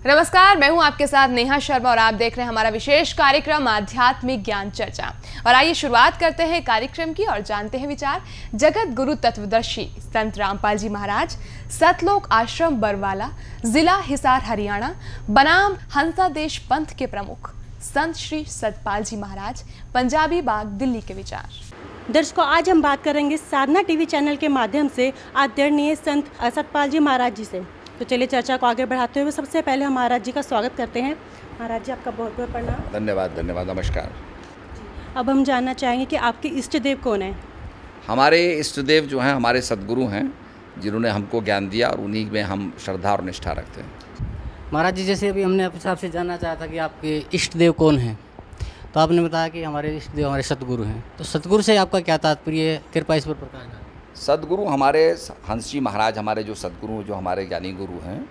नमस्कार, मैं हूं आपके साथ नेहा शर्मा और आप देख रहे हैं हमारा विशेष कार्यक्रम आध्यात्मिक ज्ञान चर्चा। और आइए शुरुआत करते हैं कार्यक्रम की और जानते हैं विचार जगत गुरु तत्वदर्शी संत रामपाल जी महाराज, सतलोक आश्रम बरवाला, जिला हिसार हरियाणा, बनाम हंसादेश पंथ के प्रमुख संत श्री सतपाल जी महाराज, पंजाबी बाग, दिल्ली के विचार। दर्शकों, आज हम बात करेंगे साधना टीवी चैनल के माध्यम से आदरणीय संत सतपाल जी महाराज जी से। तो चलिए चर्चा को आगे बढ़ाते हुए सबसे पहले हम महाराज जी का स्वागत करते हैं। महाराज जी, आपका बहुत बहुत प्रणाम। धन्यवाद, नमस्कार। अब हम जानना चाहेंगे कि आपके इष्ट देव कौन है? हमारे इष्ट देव जो हैं हमारे सद्गुरु हैं, जिन्होंने हमको ज्ञान दिया और उन्हीं में हम श्रद्धा और निष्ठा रखते हैं। महाराज जी, जैसे अभी हमने आपसे जानना चाहा था कि आपके इष्ट देव कौन हैं, तो आपने बताया कि हमारे इष्ट देव हमारे सतगुरु हैं। तो सतगुरु से आपका क्या तात्पर्य है? कृपया इस पर प्रकाश डालें। सद्गुरु हमारे हंस जी महाराज, हमारे जो सद्गुरु, जो हमारे ज्ञानी गुरु हैं।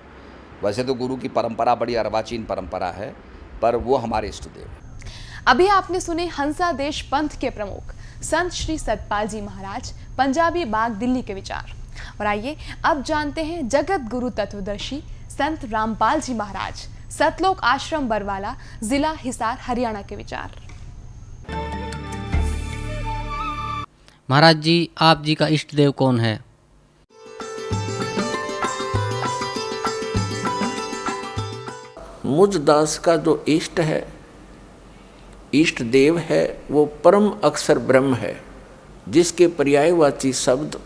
वैसे तो गुरु की परंपरा बड़ी अर्वाचीन परंपरा है, पर वो हमारे इष्ट देव हैं। अभी आपने सुने हंसादेश पंथ के प्रमुख संत श्री सतपाल जी महाराज, पंजाबी बाग, दिल्ली के विचार। और आइए अब जानते हैं जगत गुरु तत्वदर्शी संत रामपाल जी महाराज, सतलोक आश्रम बरवाला, जिला हिसार हरियाणा के विचार। महाराज जी, आप जी का इष्ट देव कौन है? मुझ दास का जो इष्ट है, इष्ट देव है, वो परम अक्षर ब्रह्म है, जिसके पर्यायवाची शब्द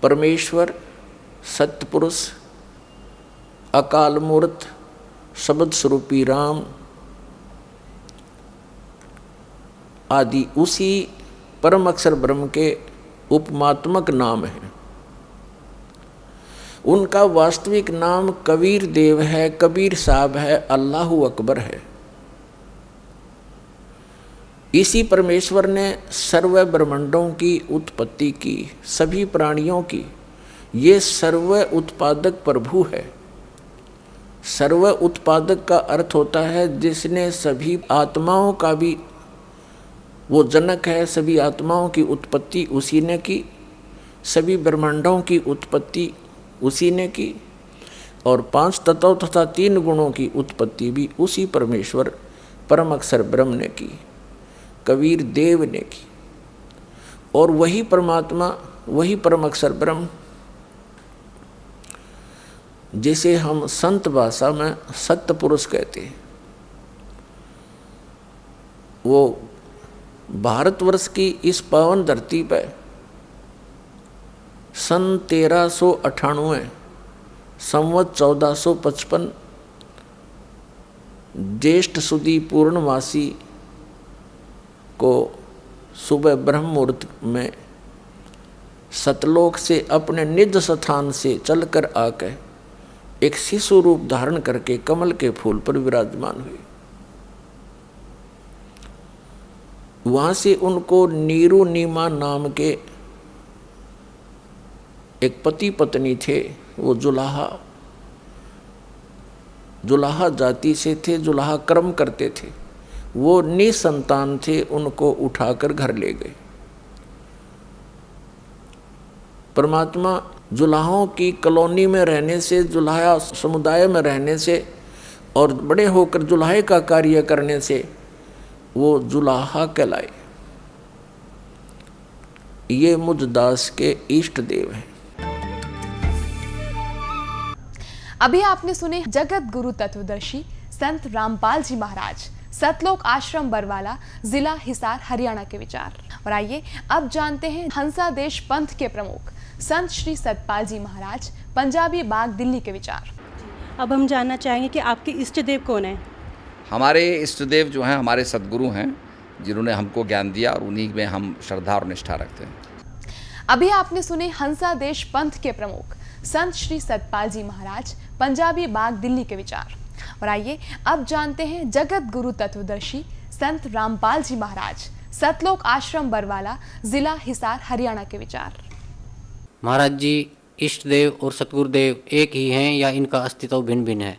परमेश्वर, सत्यपुरुष, अकाल मूर्त, शब्द स्वरूपी राम आदि उसी परम अक्षर ब्रह्म के उपमात्मक नाम हैं। उनका वास्तविक नाम कबीर देव है, कबीर साहब है, अल्लाहु अकबर है। इसी परमेश्वर ने सर्व ब्रह्मांडों की उत्पत्ति की, सभी प्राणियों की। ये सर्व उत्पादक प्रभु है। सर्व उत्पादक का अर्थ होता है जिसने सभी आत्माओं का भी, वो जनक है। सभी आत्माओं की उत्पत्ति उसी ने की, सभी ब्रह्मांडों की उत्पत्ति उसी ने की, और 5 तत्व तथा 3 गुणों की उत्पत्ति भी उसी परमेश्वर परम अक्षर ब्रह्म ने की, कबीर देव ने की। और वही परमात्मा, वही परम अक्षर ब्रह्म, जिसे हम संत भाषा में सत्य पुरुष कहते हैं, वो भारतवर्ष की इस पावन धरती पर सन 1398 संवत 1455 ज्येष्ठ सुदी पूर्णमासी को सुबह ब्रह्म मुहूर्त में सतलोक से अपने निज स्थान से चलकर आकर एक शिशु रूप धारण करके कमल के फूल पर विराजमान हुए। वहाँ से उनको नीरू नीमा नाम के एक पति पत्नी थे। वो जुलाहा जाति से थे, जुलाहा कर्म करते थे। वो निसंतान थे, उनको उठाकर घर ले गए। परमात्मा जुलाहों की कॉलोनी में रहने से, जुलाहा समुदाय में रहने से और बड़े होकर जुलाहे का कार्य करने से वो जुलाहा कहलाए। ये मुझ दास के इष्ट देव हैं। अभी आपने सुने जगत गुरु तत्वदर्शी संत रामपाल जी महाराज, सतलोक आश्रम बरवाला, जिला हिसार हरियाणा के विचार। और आइए अब जानते हैं हंसादेश पंथ के प्रमुख संत श्री सतपाल जी महाराज, पंजाबी बाग, दिल्ली के विचार। अब हम जानना चाहेंगे कि आपके इष्ट देव कौन है? हमारे इष्ट देव जो हैं हमारे सद्गुरु हैं, जिन्होंने हमको ज्ञान दिया और उन्हीं में हम श्रद्धा और निष्ठा रखते हैं। अभी आपने सुने हंसादेश पंथ के प्रमुख संत श्री सतपाल जी महाराज, पंजाबी बाग, दिल्ली के विचार। और आइए अब जानते हैं जगत गुरु तत्वदर्शी संत रामपाल जी महाराज, सतलोक आश्रम बरवाला, जिला हिसार हरियाणा के विचार। महाराज जी, इष्ट देव और सतगुरुदेव एक ही हैं या इनका अस्तित्व भिन्न भिन्न है?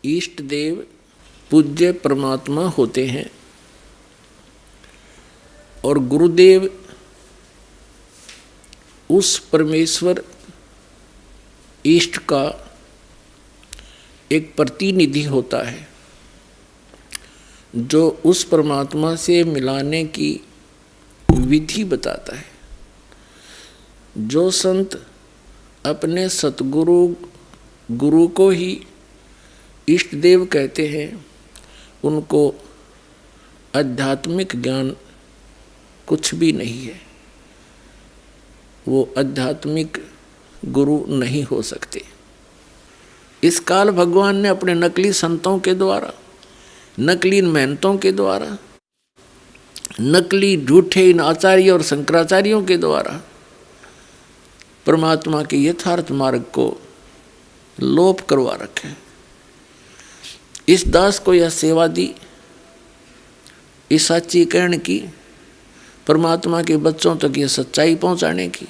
इष्ट देव पूज्य परमात्मा होते हैं और गुरुदेव उस परमेश्वर इष्ट का एक प्रतिनिधि होता है जो उस परमात्मा से मिलाने की विधि बताता है। जो संत अपने सतगुरु गुरु को ही इष्ट देव कहते हैं, उनको आध्यात्मिक ज्ञान कुछ भी नहीं है, वो आध्यात्मिक गुरु नहीं हो सकते। इस काल भगवान ने अपने नकली संतों के द्वारा, नकली महंतों के द्वारा, नकली झूठे इन आचार्य और शंकराचार्यों के द्वारा परमात्मा के यथार्थ मार्ग को लोप करवा रखे। इस दास को यह सेवा दी, इस सच्चीकरण की, परमात्मा के बच्चों तक ये सच्चाई पहुंचाने की,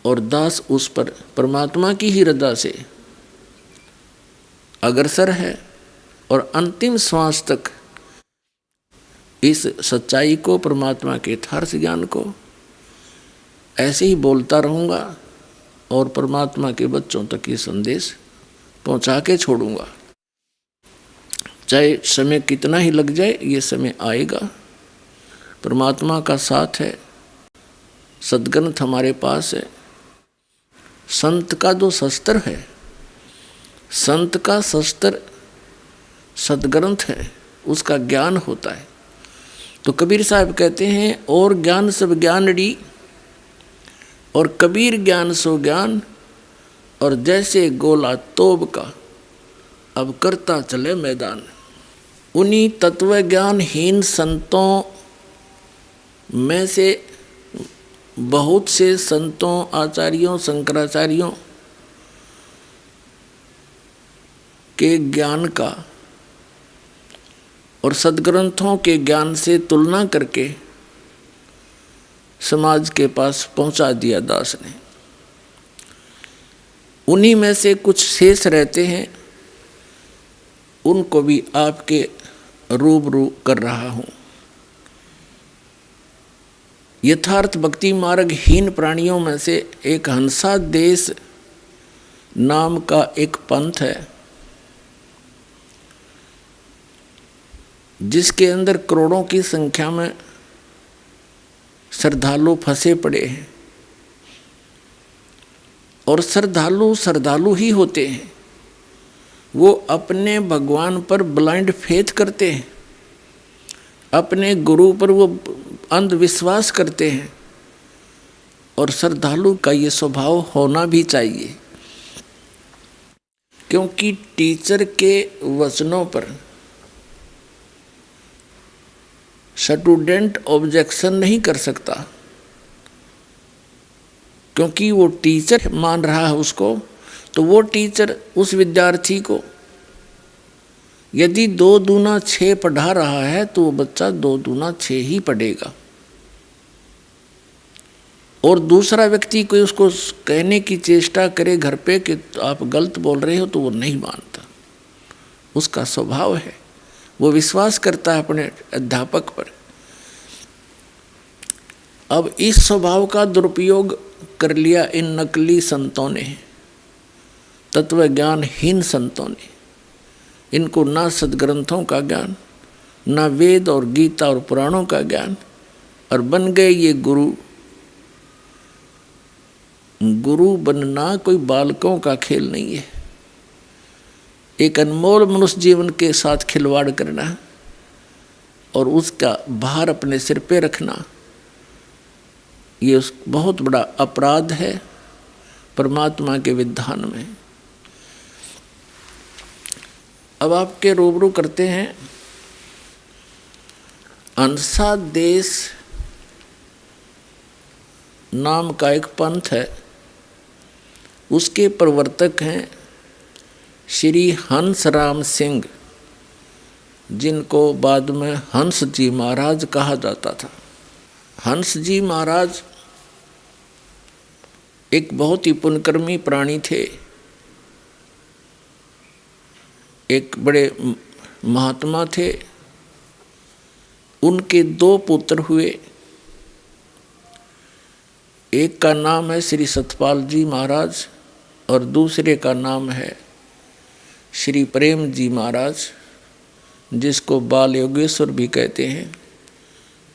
और दास उस पर परमात्मा की ही रजा से अग्रसर है और अंतिम श्वास तक इस सच्चाई को, परमात्मा के यथार्थ ज्ञान को ऐसे ही बोलता रहूँगा और परमात्मा के बच्चों तक ये संदेश पहुँचा के छोड़ूंगा। चाहे समय कितना ही लग जाए, ये समय आएगा। परमात्मा का साथ है, सद्ग्रंथ हमारे पास है। संत का जो शस्त्र है, संत का शस्त्र सद्ग्रंथ है, उसका ज्ञान होता है। तो कबीर साहब कहते हैं, और ज्ञान सब ज्ञानड़ी और कबीर ज्ञान सो ज्ञान, और जैसे गोला तोब का अब करता चले मैदान। उन्हीं तत्व ज्ञानहीन संतों में से बहुत से संतों, आचार्यों, शंकराचार्यों के ज्ञान का और सद्ग्रंथों के ज्ञान से तुलना करके समाज के पास पहुंचा दिया दास ने। उन्हीं में से कुछ शेष रहते हैं, उनको भी आपके रूबरू कर रहा हूँ। यथार्थ भक्ति मार्ग हीन प्राणियों में से एक हंसा देश नाम का एक पंथ है, जिसके अंदर करोड़ों की संख्या में श्रद्धालु फंसे पड़े हैं। और श्रद्धालु ही होते हैं। वो अपने भगवान पर ब्लाइंड फेथ करते हैं, अपने गुरु पर वो अंधविश्वास करते हैं। और श्रद्धालु का ये स्वभाव होना भी चाहिए, क्योंकि टीचर के वचनों पर स्टूडेंट ऑब्जेक्शन नहीं कर सकता, क्योंकि वो टीचर मान रहा है उसको। तो वो टीचर उस विद्यार्थी को यदि 2 दूना 6 पढ़ा रहा है, तो वो बच्चा 2 दूना 6 ही पढ़ेगा। और दूसरा व्यक्ति कोई उसको कहने की चेष्टा करे घर पे कि आप गलत बोल रहे हो, तो वो नहीं मानता। उसका स्वभाव है, वो विश्वास करता है अपने अध्यापक पर। अब इस स्वभाव का दुरुपयोग कर लिया इन नकली संतों ने, तत्व ज्ञानहीन संतों ने। इनको ना सद्ग्रंथों का ज्ञान, ना वेद और गीता और पुराणों का ज्ञान, और बन गए ये गुरु। गुरु बनना कोई बालकों का खेल नहीं है। एक अनमोल मनुष्य जीवन के साथ खिलवाड़ करना और उसका भार अपने सिर पे रखना, ये बहुत बड़ा अपराध है परमात्मा के विधान में। अब आपके रूबरू करते हैं, अंसा देश नाम का एक पंथ है, उसके प्रवर्तक हैं श्री हंस राम सिंह, जिनको बाद में हंस जी महाराज कहा जाता था। हंस जी महाराज एक बहुत ही पुण्यकर्मी प्राणी थे, एक बड़े महात्मा थे। उनके 2 पुत्र हुए, एक का नाम है श्री सतपाल जी महाराज और दूसरे का नाम है श्री प्रेम जी महाराज, जिसको बाल योगेश्वर भी कहते हैं,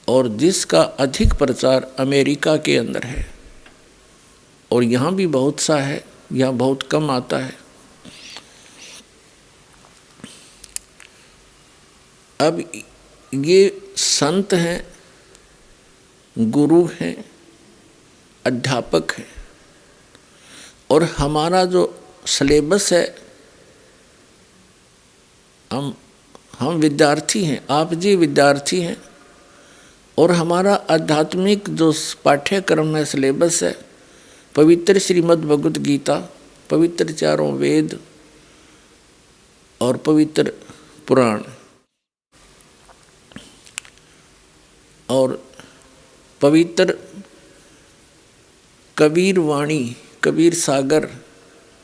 और जिसका अधिक प्रचार अमेरिका के अंदर है और यहाँ भी बहुत सा है, यहाँ बहुत कम आता है। अब ये संत हैं, गुरु हैं, अध्यापक हैं, और हमारा जो सिलेबस है, हम विद्यार्थी हैं, आप जी विद्यार्थी हैं, और हमारा आध्यात्मिक जो पाठ्यक्रम है, सिलेबस है, पवित्र श्रीमद् भगवत गीता, पवित्र चारों वेद और पवित्र पुराण और पवित्र कबीर वाणी, कबीर सागर,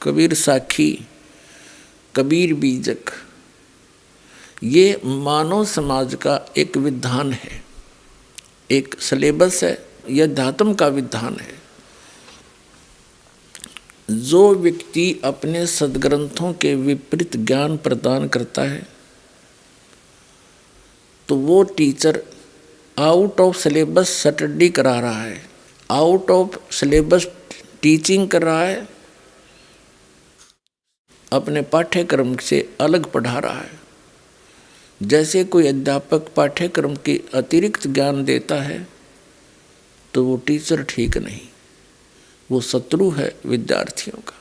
कबीर साखी, कबीर बीजक, ये मानव समाज का एक विधान है, एक सिलेबस है, यह अध्यात्म का विधान है। जो व्यक्ति अपने सद्ग्रंथों के विपरीत ज्ञान प्रदान करता है तो वो teacher out of syllabus study करा रहा है, आउट ऑफ सिलेबस टीचिंग कर रहा है, अपने पाठ्यक्रम से अलग पढ़ा रहा है। जैसे कोई अध्यापक पाठ्यक्रम के अतिरिक्त ज्ञान देता है तो वो टीचर ठीक नहीं, वो शत्रु है विद्यार्थियों का।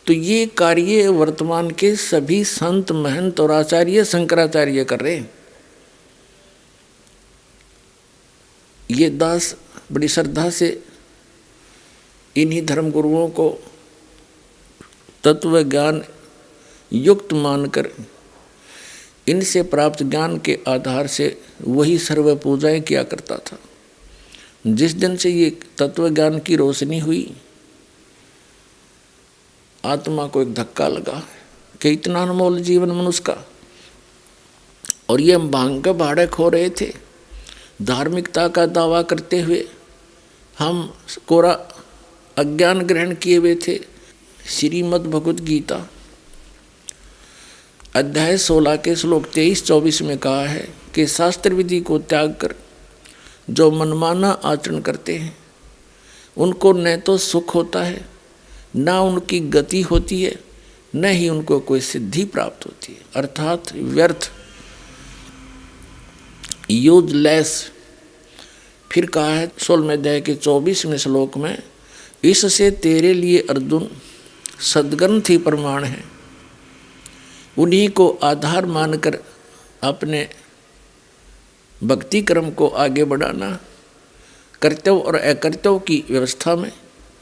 तो ये कार्य वर्तमान के सभी संत, महंत और आचार्य, शंकराचार्य कर रहे हैं। ये दास बड़ी श्रद्धा से इन्हीं धर्मगुरुओं को तत्व ज्ञान युक्त मानकर इनसे प्राप्त ज्ञान के आधार से वही सर्व पूजाएं किया करता था। जिस दिन से ये तत्व ज्ञान की रोशनी हुई, आत्मा को एक धक्का लगा कि इतना अनमोल जीवन मनुष्य का, और ये हम भांग का भाड़े खो रहे थे। धार्मिकता का दावा करते हुए हम कोरा अज्ञान ग्रहण किए हुए थे। श्रीमद् भगवत गीता अध्याय 16 के श्लोक 23-24 में कहा है कि शास्त्र विधि को त्याग कर जो मनमाना आचरण करते हैं उनको न तो सुख होता है, न उनकी गति होती है, न ही उनको कोई सिद्धि प्राप्त होती है, अर्थात व्यर्थ, यूजलेस। फिर कहा है 16वें अध्याय के 24वें श्लोक में, इससे तेरे लिए अर्जुन सद्ग्रंथ ही प्रमाण है, उन्हीं को आधार मानकर अपने भक्ति क्रम को आगे बढ़ाना। कर्तव्य और अकर्तव्य की व्यवस्था में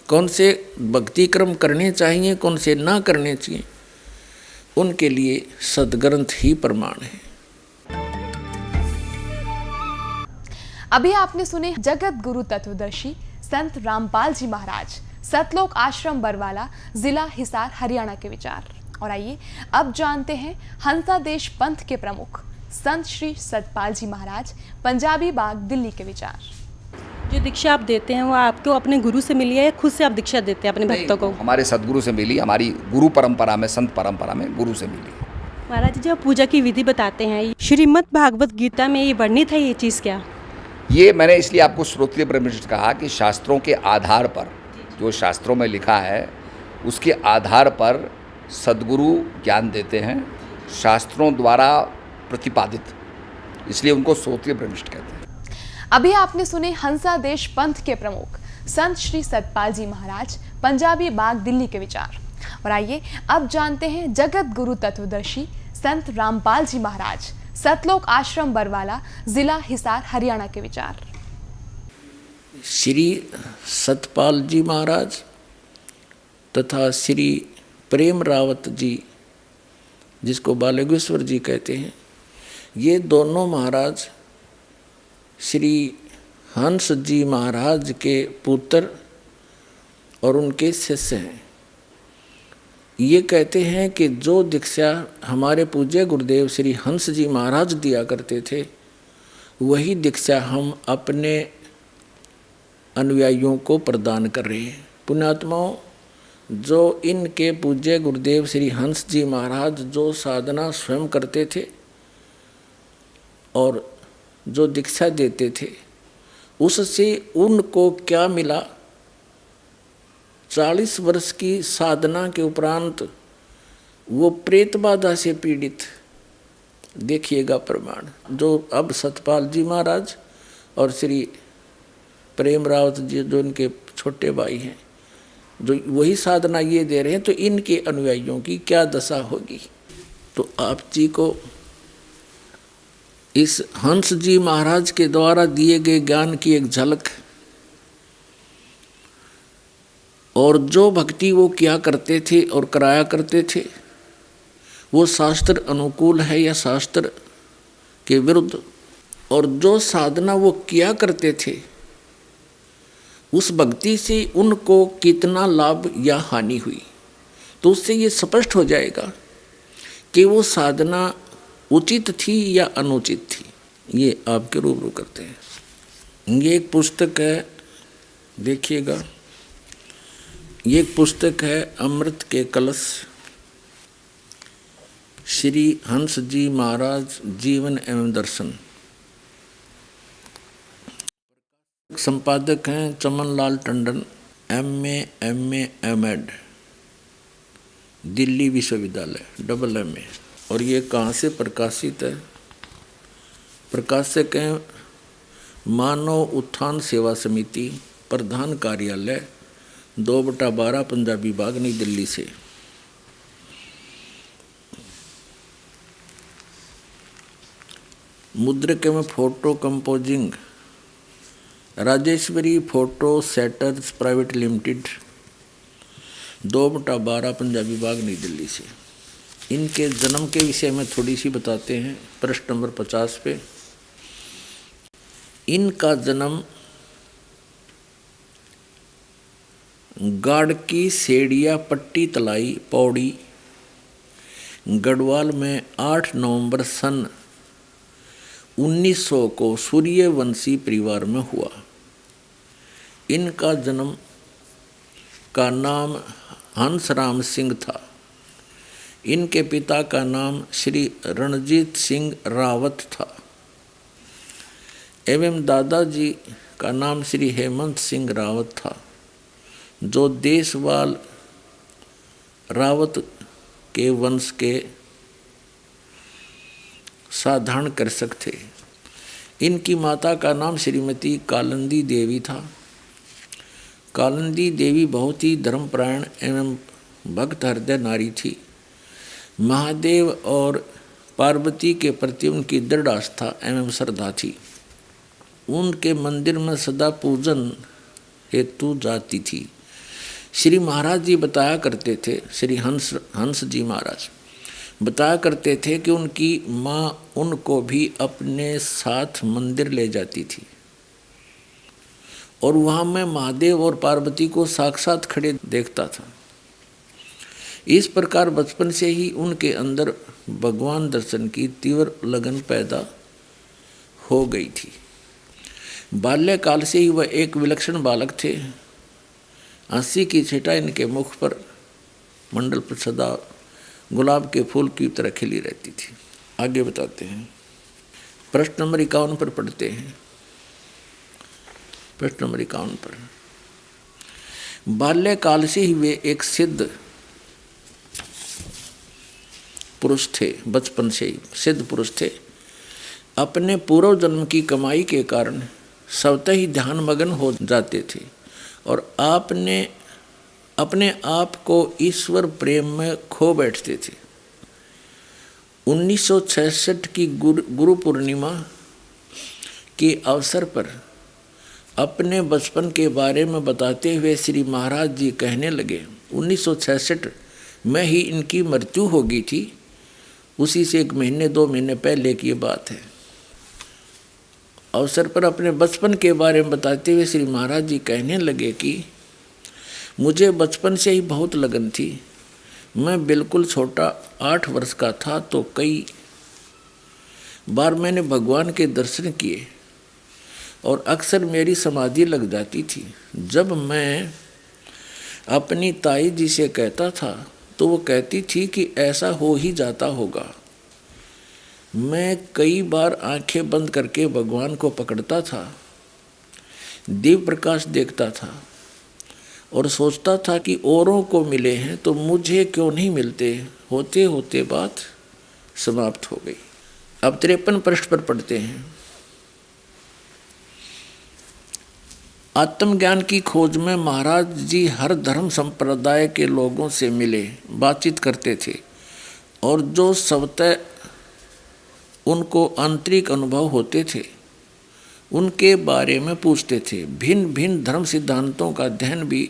कौन से भक्ति क्रम करने चाहिए, कौन से ना करने चाहिए, उनके लिए सद्ग्रंथ ही प्रमाण है। अभी आपने सुने जगत गुरु तत्वदर्शी संत रामपाल जी महाराज, सतलोक आश्रम बरवाला, जिला हिसार, हरियाणा के विचार। और आइए अब जानते हैं हंसादेश पंथ के प्रमुख संत श्री सतपाल जी महाराज, पंजाबी बाग, दिल्ली के विचार। जो दीक्षा आप देते हैं वो आपको अपने गुरु से मिली है या खुद से आप दीक्षा देते हैं अपने भक्तों को? हमारे सदगुरु से मिली, हमारी गुरु परंपरा में, संत परंपरा में गुरु से मिली। महाराज जी, जब पूजा की विधि बताते हैं, श्रीमद् भागवत गीता में ये वर्णित है, ये चीज़ क्या? ये मैंने इसलिए आपको श्रोत्रिय ब्रह्मनिष्ठ कहा कि शास्त्रों के आधार पर, जो शास्त्रों में लिखा है उसके आधार पर सदगुरु ज्ञान देते हैं, शास्त्रों द्वारा प्रतिपादित, इसलिए उनको श्रोत्रिय ब्रह्मनिष्ठ कहते हैं। अभी आपने सुने हंसादेश पंथ के प्रमुख संत श्री सतपाल जी महाराज, पंजाबी बाग, दिल्ली के विचार। और आइए अब जानते हैं जगत गुरु तत्वदर्शी संत रामपाल जी महाराज, सतलोक आश्रम बरवाला, जिला हिसार, हरियाणा के विचार। श्री सतपाल जी महाराज तथा श्री प्रेम रावत जी, जिसको बालयोगेश्वर जी कहते हैं, ये दोनों महाराज श्री हंस जी महाराज के पुत्र और उनके शिष्य हैं। ये कहते हैं कि जो दीक्षा हमारे पूज्य गुरुदेव श्री हंस जी महाराज दिया करते थे, वही दीक्षा हम अपने अनुयायियों को प्रदान कर रहे हैं। पुण्यात्माओं, जो इनके पूज्य गुरुदेव श्री हंस जी महाराज जो साधना स्वयं करते थे और जो दीक्षा देते थे, उससे उनको क्या मिला? 40 वर्ष की साधना के उपरांत वो प्रेत बाधा से पीड़ित, देखिएगा प्रमाण, जो अब सतपाल जी महाराज और श्री प्रेम रावत जी जो इनके छोटे भाई हैं, जो वही साधना ये दे रहे हैं, तो इनके अनुयायियों की क्या दशा होगी। तो आप जी को इस हंस जी महाराज के द्वारा दिए गए ज्ञान की एक झलक, और जो भक्ति वो किया करते थे और कराया करते थे, वो शास्त्र अनुकूल है या शास्त्र के विरुद्ध, और जो साधना वो किया करते थे उस भक्ति से उनको कितना लाभ या हानि हुई, तो उससे ये स्पष्ट हो जाएगा कि वो साधना उचित थी या अनुचित थी। ये आपके रूबरू करते हैं। ये एक पुस्तक है, देखिएगा, ये एक पुस्तक है अमृत के कलश, श्री हंस जी महाराज जीवन एवं दर्शन। संपादक हैं चमन लाल टंडन, MA MAd, दिल्ली विश्वविद्यालय, MA। और ये कहाँ से प्रकाशित है? प्रकाशक हैं मानव उत्थान सेवा समिति, प्रधान कार्यालय 2/12 पंजाबी बाग, नई दिल्ली से। मुद्रक में photo composing Rajeshwari photo setters private limited, 2/12 Punjabi Bagh, Nai Delhi से। इनके जन्म के विषय में थोड़ी सी बताते हैं। प्रश्न नंबर 50 पे, इनका जन्म गाड़की सेड़िया पट्टी तलाई पौड़ी गढ़वाल में 8 नवंबर सन 1900 को सूर्यवंशी परिवार में हुआ। इनका जन्म का नाम हंसराम सिंह था। इनके पिता का नाम श्री रणजीत सिंह रावत था एवं दादाजी का नाम श्री हेमंत सिंह रावत था, जो देशवाल रावत के वंश के साधारण कृषक थे। इनकी माता का नाम श्रीमती कालंदी देवी था। कालंदी देवी बहुत ही धर्मपरायण एवं भक्त हृदय नारी थी। महादेव और पार्वती के प्रति उनकी दृढ़ आस्था एवं श्रद्धा थी। उनके मंदिर में सदा पूजन हेतु जाती थी। श्री महाराज जी बताया करते थे, श्री हंस जी महाराज बताया करते थे कि उनकी माँ उनको भी अपने साथ मंदिर ले जाती थी और वहाँ मैं महादेव और पार्वती को साक्षात खड़े देखता था। इस प्रकार बचपन से ही उनके अंदर भगवान दर्शन की तीव्र लगन पैदा हो गई थी। बाल्यकाल से ही वह एक विलक्षण बालक थे। हंसी की छटा इनके मुख पर मंडल पर सदा गुलाब के फूल की तरह खिली रहती थी। आगे बताते हैं। प्रश्न नंबर 51 पर पढ़ते हैं। प्रश्न नंबर 51 पर, बाल्यकाल से ही वे एक सिद्ध पुरुष थे। बचपन से ही सिद्ध पुरुष थे। अपने पूर्व जन्म की कमाई के कारण स्वतः ही ध्यान मग्न हो जाते थे और अपने आप को ईश्वर प्रेम में खो बैठते थे। 1966 की गुरु पूर्णिमा के अवसर पर अपने बचपन के बारे में बताते हुए श्री महाराज जी कहने लगे, 1966 में ही इनकी मृत्यु हो गई थी। उसी से 1 महीने 2 महीने पहले की बात है। अवसर पर अपने बचपन के बारे में बताते हुए श्री महाराज जी कहने लगे कि मुझे बचपन से ही बहुत लगन थी। मैं बिल्कुल छोटा 8 वर्ष का था तो कई बार मैंने भगवान के दर्शन किए और अक्सर मेरी समाधि लग जाती थी। जब मैं अपनी ताई जी से कहता था तो वो कहती थी कि ऐसा हो ही जाता होगा। मैं कई बार आंखें बंद करके भगवान को पकड़ता था, दिव्य प्रकाश देखता था और सोचता था कि औरों को मिले हैं तो मुझे क्यों नहीं मिलते। होते होते बात समाप्त हो गई। अब 53 पृष्ठ पर पढ़ते हैं। आत्मज्ञान की खोज में महाराज जी हर धर्म संप्रदाय के लोगों से मिले, बातचीत करते थे और जो स्वतः उनको आंतरिक अनुभव होते थे उनके बारे में पूछते थे। भिन्न भिन्न धर्म सिद्धांतों का अध्ययन भी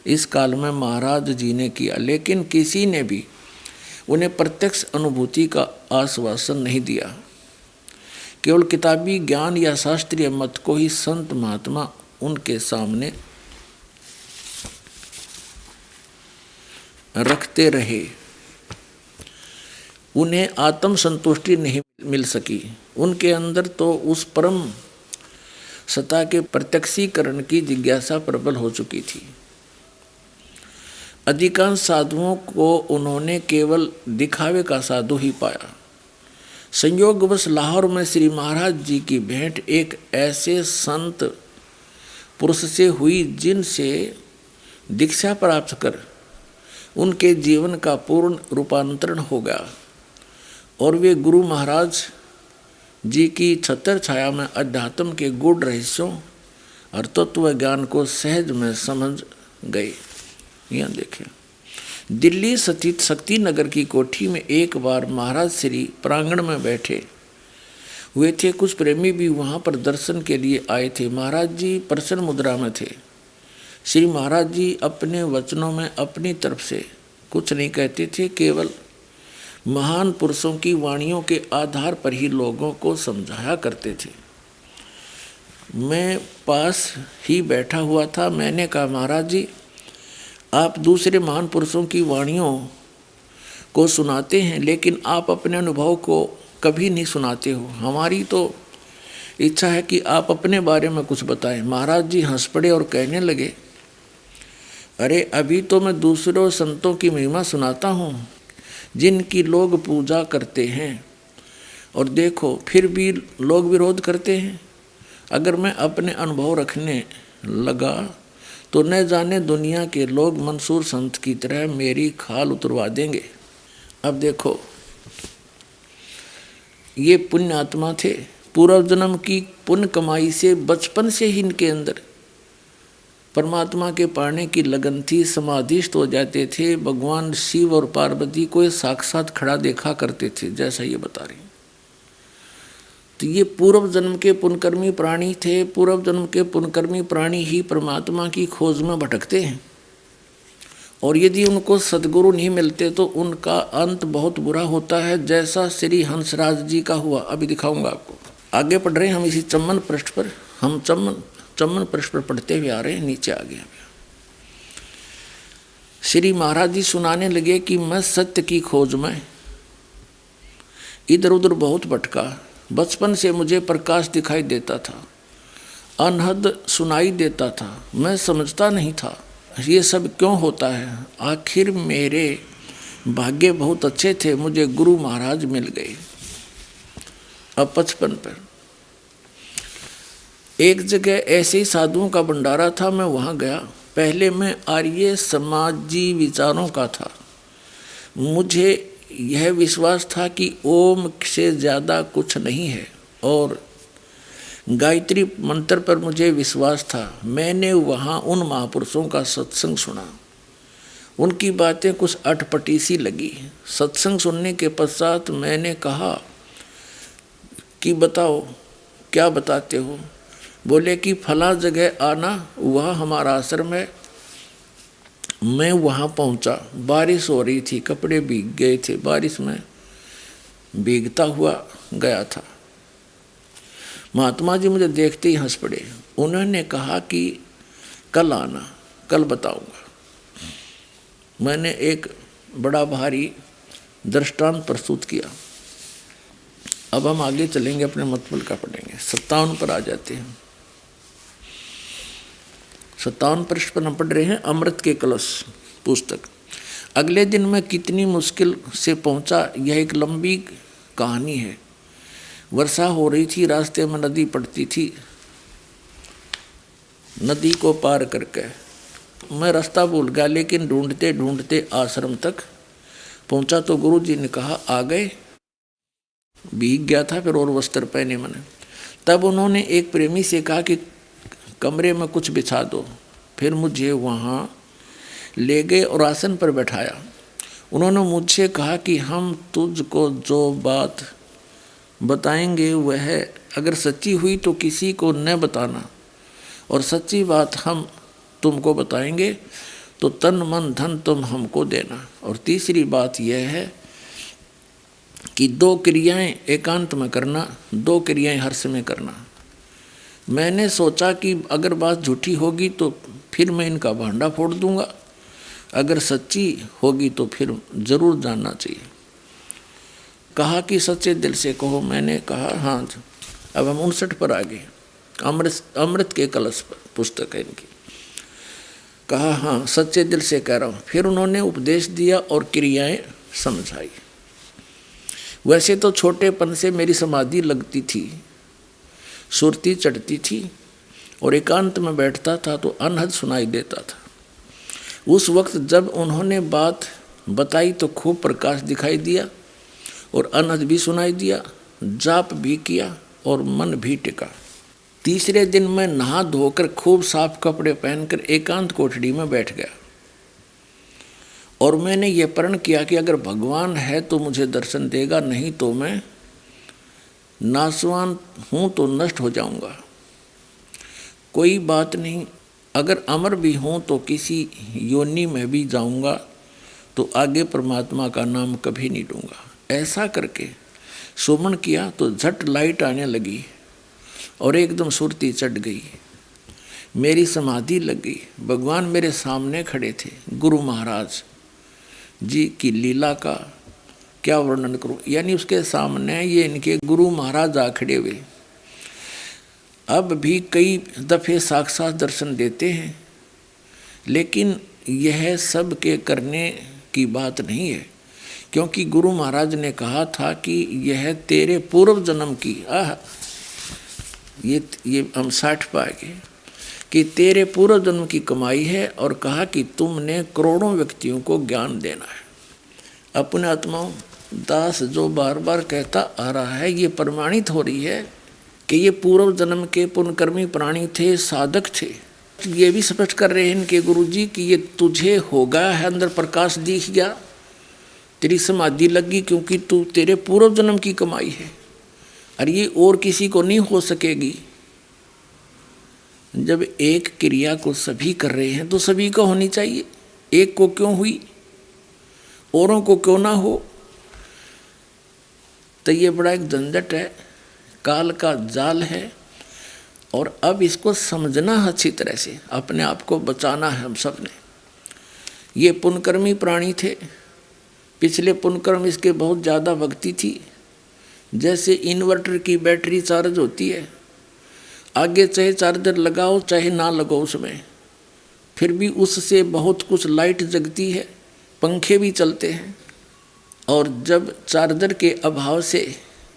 इस काल में महाराज जी ने किया, लेकिन किसी ने भी उन्हें प्रत्यक्ष अनुभूति का आश्वासन नहीं दिया। केवल किताबी ज्ञान या शास्त्रीय मत को ही संत महात्मा उनके सामने रखते रहे। उन्हें आत्म संतुष्टि नहीं मिल सकी। उनके अंदर तो उस परम सत्ता के प्रत्यक्षीकरण की जिज्ञासा प्रबल हो चुकी थी। अधिकांश साधुओं को उन्होंने केवल दिखावे का साधु ही पाया। संयोगवश लाहौर में श्री महाराज जी की भेंट एक ऐसे संत पुरुष से हुई जिनसे दीक्षा प्राप्त कर उनके जीवन का पूर्ण रूपांतरण हो गया और वे गुरु महाराज जी की छत्र छाया में अध्यात्म के गूढ़ रहस्यों और तत्व ज्ञान को सहज में समझ गए। यहाँ देखें, दिल्ली स्थित शक्ति नगर की कोठी में एक बार महाराज श्री प्रांगण में बैठे हुए थे। कुछ प्रेमी भी वहाँ पर दर्शन के लिए आए थे। महाराज जी प्रसन्न मुद्रा में थे। श्री महाराज जी अपने वचनों में अपनी तरफ से कुछ नहीं कहते थे, केवल महान पुरुषों की वाणियों के आधार पर ही लोगों को समझाया करते थे। मैं पास ही बैठा हुआ था। मैंने कहा, महाराज जी आप दूसरे महान पुरुषों की वाणियों को सुनाते हैं, लेकिन आप अपने अनुभव को कभी नहीं सुनाते हो। हमारी तो इच्छा है कि आप अपने बारे में कुछ बताएं। महाराज जी हंस पड़े और कहने लगे, अरे अभी तो मैं दूसरों संतों की महिमा सुनाता हूँ जिनकी लोग पूजा करते हैं, और देखो फिर भी लोग विरोध करते हैं। अगर मैं अपने अनुभव रखने लगा तो न जाने दुनिया के लोग मंसूर संत की तरह मेरी खाल उतरवा देंगे। अब देखो, ये पुण्य आत्मा थे। पूर्व जन्म की पुण्य कमाई से बचपन से ही इनके अंदर परमात्मा के पाने की लगन थी। समाधिस्थ हो जाते थे। भगवान शिव और पार्वती को साक्षात खड़ा देखा करते थे, जैसा ये बता रही। तो ये पूर्व जन्म के पुण्यकर्मी प्राणी थे। पूर्व जन्म के पुण्यकर्मी प्राणी ही परमात्मा की खोज में भटकते हैं, और यदि उनको सद्गुरु नहीं मिलते तो उनका अंत बहुत बुरा होता है, जैसा श्री हंसराज जी का हुआ। अभी दिखाऊंगा आपको। आगे पढ़ रहे हैं हम इसी चम्मन पृष्ठ पर। हम चम्मन पृष्ठ पर पढ़ते हुए आ रहे हैं। नीचे आ गए। श्री महाराज जी सुनाने लगे कि मैं सत्य की खोज में इधर उधर बहुत भटका। बचपन से मुझे प्रकाश दिखाई देता था, अनहद सुनाई देता था। मैं समझता नहीं था ये सब क्यों होता है। आखिर मेरे भाग्य बहुत अच्छे थे, मुझे गुरु महाराज मिल गए। अब 55 पर एक जगह ऐसे ही साधुओं का भंडारा था। मैं वहाँ गया। पहले मैं आर्य समाजी विचारों का था। मुझे यह विश्वास था कि ओम से ज़्यादा कुछ नहीं है, और गायत्री मंत्र पर मुझे विश्वास था। मैंने वहाँ उन महापुरुषों का सत्संग सुना। उनकी बातें कुछ अटपटी सी लगी। सत्संग सुनने के पश्चात मैंने कहा कि बताओ क्या बताते हो। बोले कि फला जगह आना, वह हमारा आश्रम है। मैं वहाँ पहुँचा। बारिश हो रही थी, कपड़े भीग गए थे। बारिश में भीगता हुआ गया था। महात्मा जी मुझे देखते ही हंस पड़े। उन्होंने कहा कि कल आना, कल बताऊंगा। मैंने एक बड़ा भारी दृष्टांत प्रस्तुत किया। अब हम आगे चलेंगे, अपने मतबल का पढ़ेंगे। 57 पर आ जाते हैं। 57 पृष्ठ पर हम पढ़ रहे हैं अमृत के कलश पुस्तक। अगले दिन मैं कितनी मुश्किल से पहुंचा, यह एक लंबी कहानी है। वर्षा हो रही थी, रास्ते में नदी पड़ती थी। नदी को पार करके मैं रास्ता भूल गया, लेकिन ढूंढते ढूंढते आश्रम तक पहुंचा तो गुरु जी ने कहा आ गए। भीग गया था फिर और वस्त्र पहने मैंने। तब उन्होंने एक प्रेमी से कहा कि कमरे में कुछ बिछा दो। फिर मुझे वहाँ ले गए और आसन पर बैठाया। उन्होंने मुझसे कहा कि हम तुझको जो बात बताएंगे वह अगर सच्ची हुई तो किसी को न बताना, और सच्ची बात हम तुमको बताएंगे तो तन मन धन तुम हमको देना। और तीसरी बात यह है कि 2 क्रियाएं एकांत में करना, 2 क्रियाएं हर्ष में करना। मैंने सोचा कि अगर बात झूठी होगी तो फिर मैं इनका भांडा फोड़ दूंगा, अगर सच्ची होगी तो फिर जरूर जानना चाहिए। कहा कि सच्चे दिल से कहो। मैंने कहा हाँ। अब हम 59 पर आ गए। अमृत के कलश पर पुस्तक है इनकी। कहा हाँ सच्चे दिल से कह रहा हूँ। फिर उन्होंने उपदेश दिया और क्रियाएं समझाई। वैसे तो छोटेपन से मेरी समाधि लगती थी, सुरती चढ़ती थी और एकांत में बैठता था तो अनहद सुनाई देता था। उस वक्त जब उन्होंने बात बताई तो खूब प्रकाश दिखाई दिया और अनहद भी सुनाई दिया, जाप भी किया और मन भी टिका। तीसरे दिन मैं नहा धोकर खूब साफ कपड़े पहनकर एकांत कोठड़ी में बैठ गया और मैंने ये प्रण किया कि अगर भगवान है तो मुझे दर्शन देगा, नहीं तो मैं नासवान हूँ तो नष्ट हो जाऊंगा। कोई बात नहीं, अगर अमर भी हूँ तो किसी योनि में भी जाऊंगा तो आगे परमात्मा का नाम कभी नहीं लूँगा। ऐसा करके सुमन किया तो झट लाइट आने लगी और एकदम सुरती चढ़ गई। मेरी समाधि लग गई। भगवान मेरे सामने खड़े थे। गुरु महाराज जी की लीला का क्या वर्णन करूं, यानी उसके सामने ये इनके गुरु महाराज आ खड़े हुए। अब भी कई दफ़े साक्षात दर्शन देते हैं, लेकिन यह सब के करने की बात नहीं है, क्योंकि गुरु महाराज ने कहा था कि यह तेरे पूर्व जन्म की ये हम 60 पाएंगे कि तेरे पूर्व जन्म की कमाई है, और कहा कि तुमने करोड़ों व्यक्तियों को ज्ञान देना है। अपने आत्माओं दास जो बार बार कहता आ रहा है, ये प्रमाणित हो रही है कि ये पूर्व जन्म के पुण्यकर्मी प्राणी थे, साधक थे। ये भी स्पष्ट कर रहे हैं इनके गुरु जी कि ये तुझे होगा है, अंदर प्रकाश दिख गया, तेरी समाधि लगी, क्योंकि तू तेरे पूर्व जन्म की कमाई है और ये और किसी को नहीं हो सकेगी। जब एक क्रिया को सभी कर रहे हैं तो सभी को होनी चाहिए। एक को क्यों हुई, औरों को क्यों ना हो? तो ये बड़ा एक झंझट है, काल का जाल है, और अब इसको समझना अच्छी तरह से, अपने आप को बचाना है हम सब ने। ये पुण्यकर्मी प्राणी थे, पिछले पुण्यकर्म इसके बहुत ज़्यादा भक्ति थी। जैसे इन्वर्टर की बैटरी चार्ज होती है, आगे चाहे चार्जर लगाओ चाहे ना लगाओ उसमें, फिर भी उससे बहुत कुछ लाइट जगती है, पंखे भी चलते हैं। और जब चार्जर के अभाव से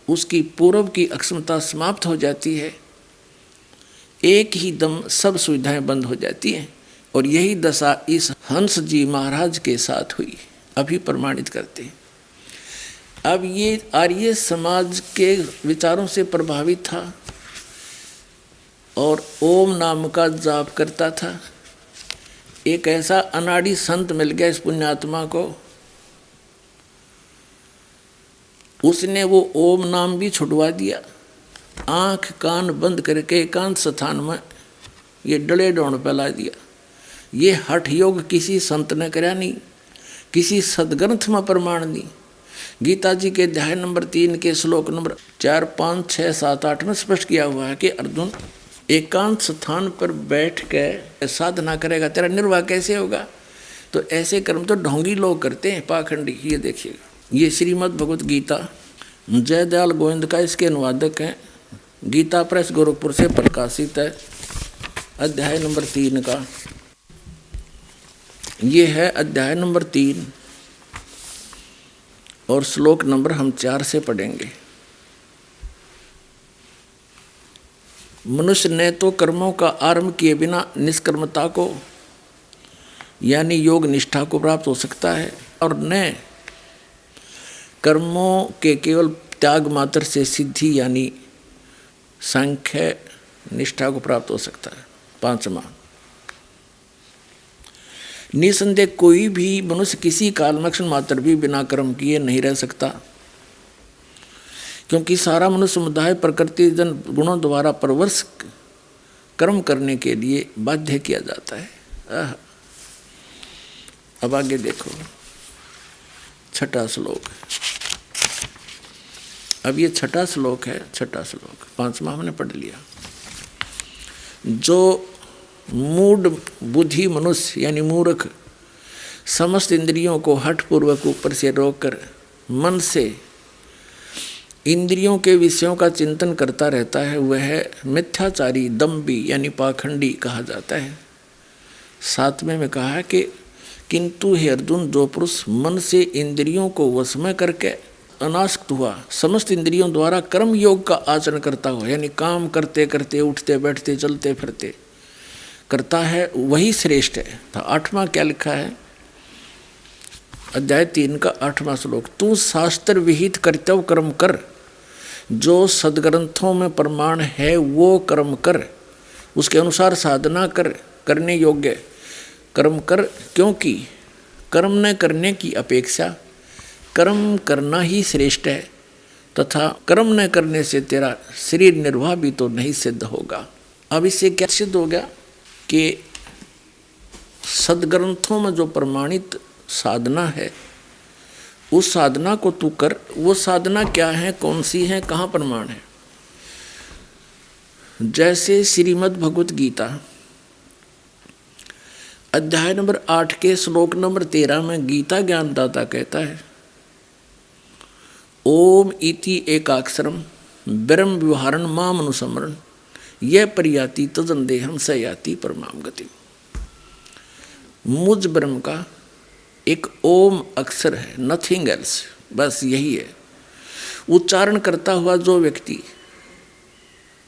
उसकी पूर्व की अक्षमता समाप्त हो जाती है, एक ही दम सब सुविधाएं बंद हो जाती हैं। और यही दशा इस हंस जी महाराज के साथ हुई, अभी प्रमाणित करते हैं। अब ये आर्य समाज के विचारों से प्रभावित था और ओम नाम का जाप करता था। एक ऐसा अनाड़ी संत मिल गया इस पुण्यात्मा को, उसने वो ओम नाम भी छुड़वा दिया। आँख कान बंद करके एकांत स्थान में ये डले डौड़ फैला दिया। ये हठ योग किसी संत ने कराया नहीं, किसी सदग्रंथ में प्रमाण नहीं। गीता जी के अध्याय नंबर 3 के श्लोक नंबर 4, 5, 6, 7, 8 में स्पष्ट किया हुआ है कि अर्जुन एकांत स्थान पर बैठ के साधना करेगा, तेरा निर्वाह कैसे होगा? तो ऐसे कर्म तो ढोंगी लोग करते हैं, पाखंडी। ये देखिएगा, ये श्रीमद् भगवत गीता जयदयाल गोविंद का इसके अनुवादक हैं, गीता प्रेस गोरखपुर से प्रकाशित है। अध्याय नंबर 3 का। ये है अध्याय नंबर 3 और श्लोक नंबर हम 4 से पढ़ेंगे। मनुष्य ने तो कर्मों का आरंभ किए बिना निष्कर्मता को यानी योग निष्ठा को प्राप्त हो सकता है, और न कर्मों के केवल त्याग मात्र से सिद्धि यानी सांख्य निष्ठा को प्राप्त हो सकता है। 5वां, निसंदेह कोई भी मनुष्य किसी काल में क्षण मात्र भी बिना कर्म किए नहीं रह सकता, क्योंकि सारा मनुष्य समुदाय प्रकृति जन गुणों द्वारा परवश कर्म करने के लिए बाध्य किया जाता है। अब आगे देखो 6वां श्लोक। अब ये 6वां श्लोक है। 6वां श्लोक 5वां हमने पढ़ लिया। जो मूढ़ बुद्धि मनुष्य यानी मूर्ख समस्त इंद्रियों को हठपूर्वक ऊपर से रोककर मन से इंद्रियों के विषयों का चिंतन करता रहता है, वह मिथ्याचारी दम्भी यानी पाखंडी कहा जाता है। 7वें में कहा है कि किंतु हे अर्जुन, जो पुरुष मन से इंद्रियों को वश में करके अनासक्त हुआ समस्त इंद्रियों द्वारा कर्म योग का आचरण करता हुआ यानी काम करते करते उठते बैठते चलते फिरते करता है, वही श्रेष्ठ है। तो 8वां क्या लिखा है? अध्याय 3 का 8वां श्लोक। तू शास्त्र विहित कर्तव्य कर्म कर, जो सदग्रंथों में प्रमाण है वो कर्म कर, उसके अनुसार साधना कर, करने योग्य कर्म कर, क्योंकि कर्म न करने की अपेक्षा कर्म करना ही श्रेष्ठ है, तथा कर्म न करने से तेरा शरीर निर्वाह भी तो नहीं सिद्ध होगा। अब इससे क्या सिद्ध हो गया कि सदग्रंथों में जो प्रमाणित साधना है उस साधना को तू कर। वो साधना क्या है, कौन सी है, कहाँ प्रमाण है? जैसे श्रीमद् भगवत गीता अध्याय नंबर 8 के श्लोक नंबर 13 में गीता ज्ञानदाता कहता है, ओम इति एकाक्षरम ब्रह्म व्यवहारण माम अनुसमरण यह परियाति तजन देहम स याति परमाम गति। मुझ ब्रह्म का एक ओम अक्षर है, नथिंग एल्स, बस यही है। उच्चारण करता हुआ जो व्यक्ति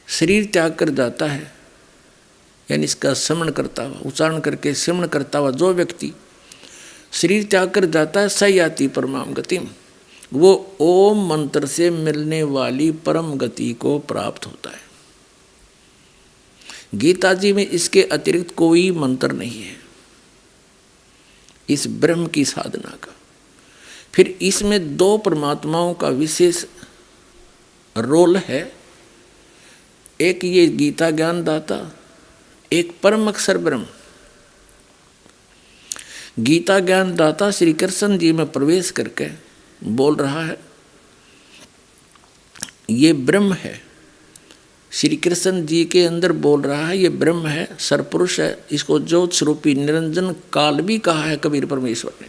शरीर त्याग कर जाता है यानी इसका श्रवण करता हुआ, उच्चारण करके श्रवण करता हुआ जो व्यक्ति शरीर त्याग कर जाता है, स याति परमाम गति, वो ओम मंत्र से मिलने वाली परम गति को प्राप्त होता है। गीता जी में इसके अतिरिक्त कोई मंत्र नहीं है इस ब्रह्म की साधना का। फिर इसमें 2 परमात्माओं का विशेष रोल है, एक ये गीता ज्ञानदाता, एक परम अक्षर ब्रह्म। गीता ज्ञानदाता श्री कृष्ण जी में प्रवेश करके बोल रहा है, ये ब्रह्म है। श्री कृष्ण जी के अंदर बोल रहा है, ये ब्रह्म है, सरपुरुष है, इसको ज्योत स्वरूपी निरंजन काल भी कहा है कबीर परमेश्वर ने।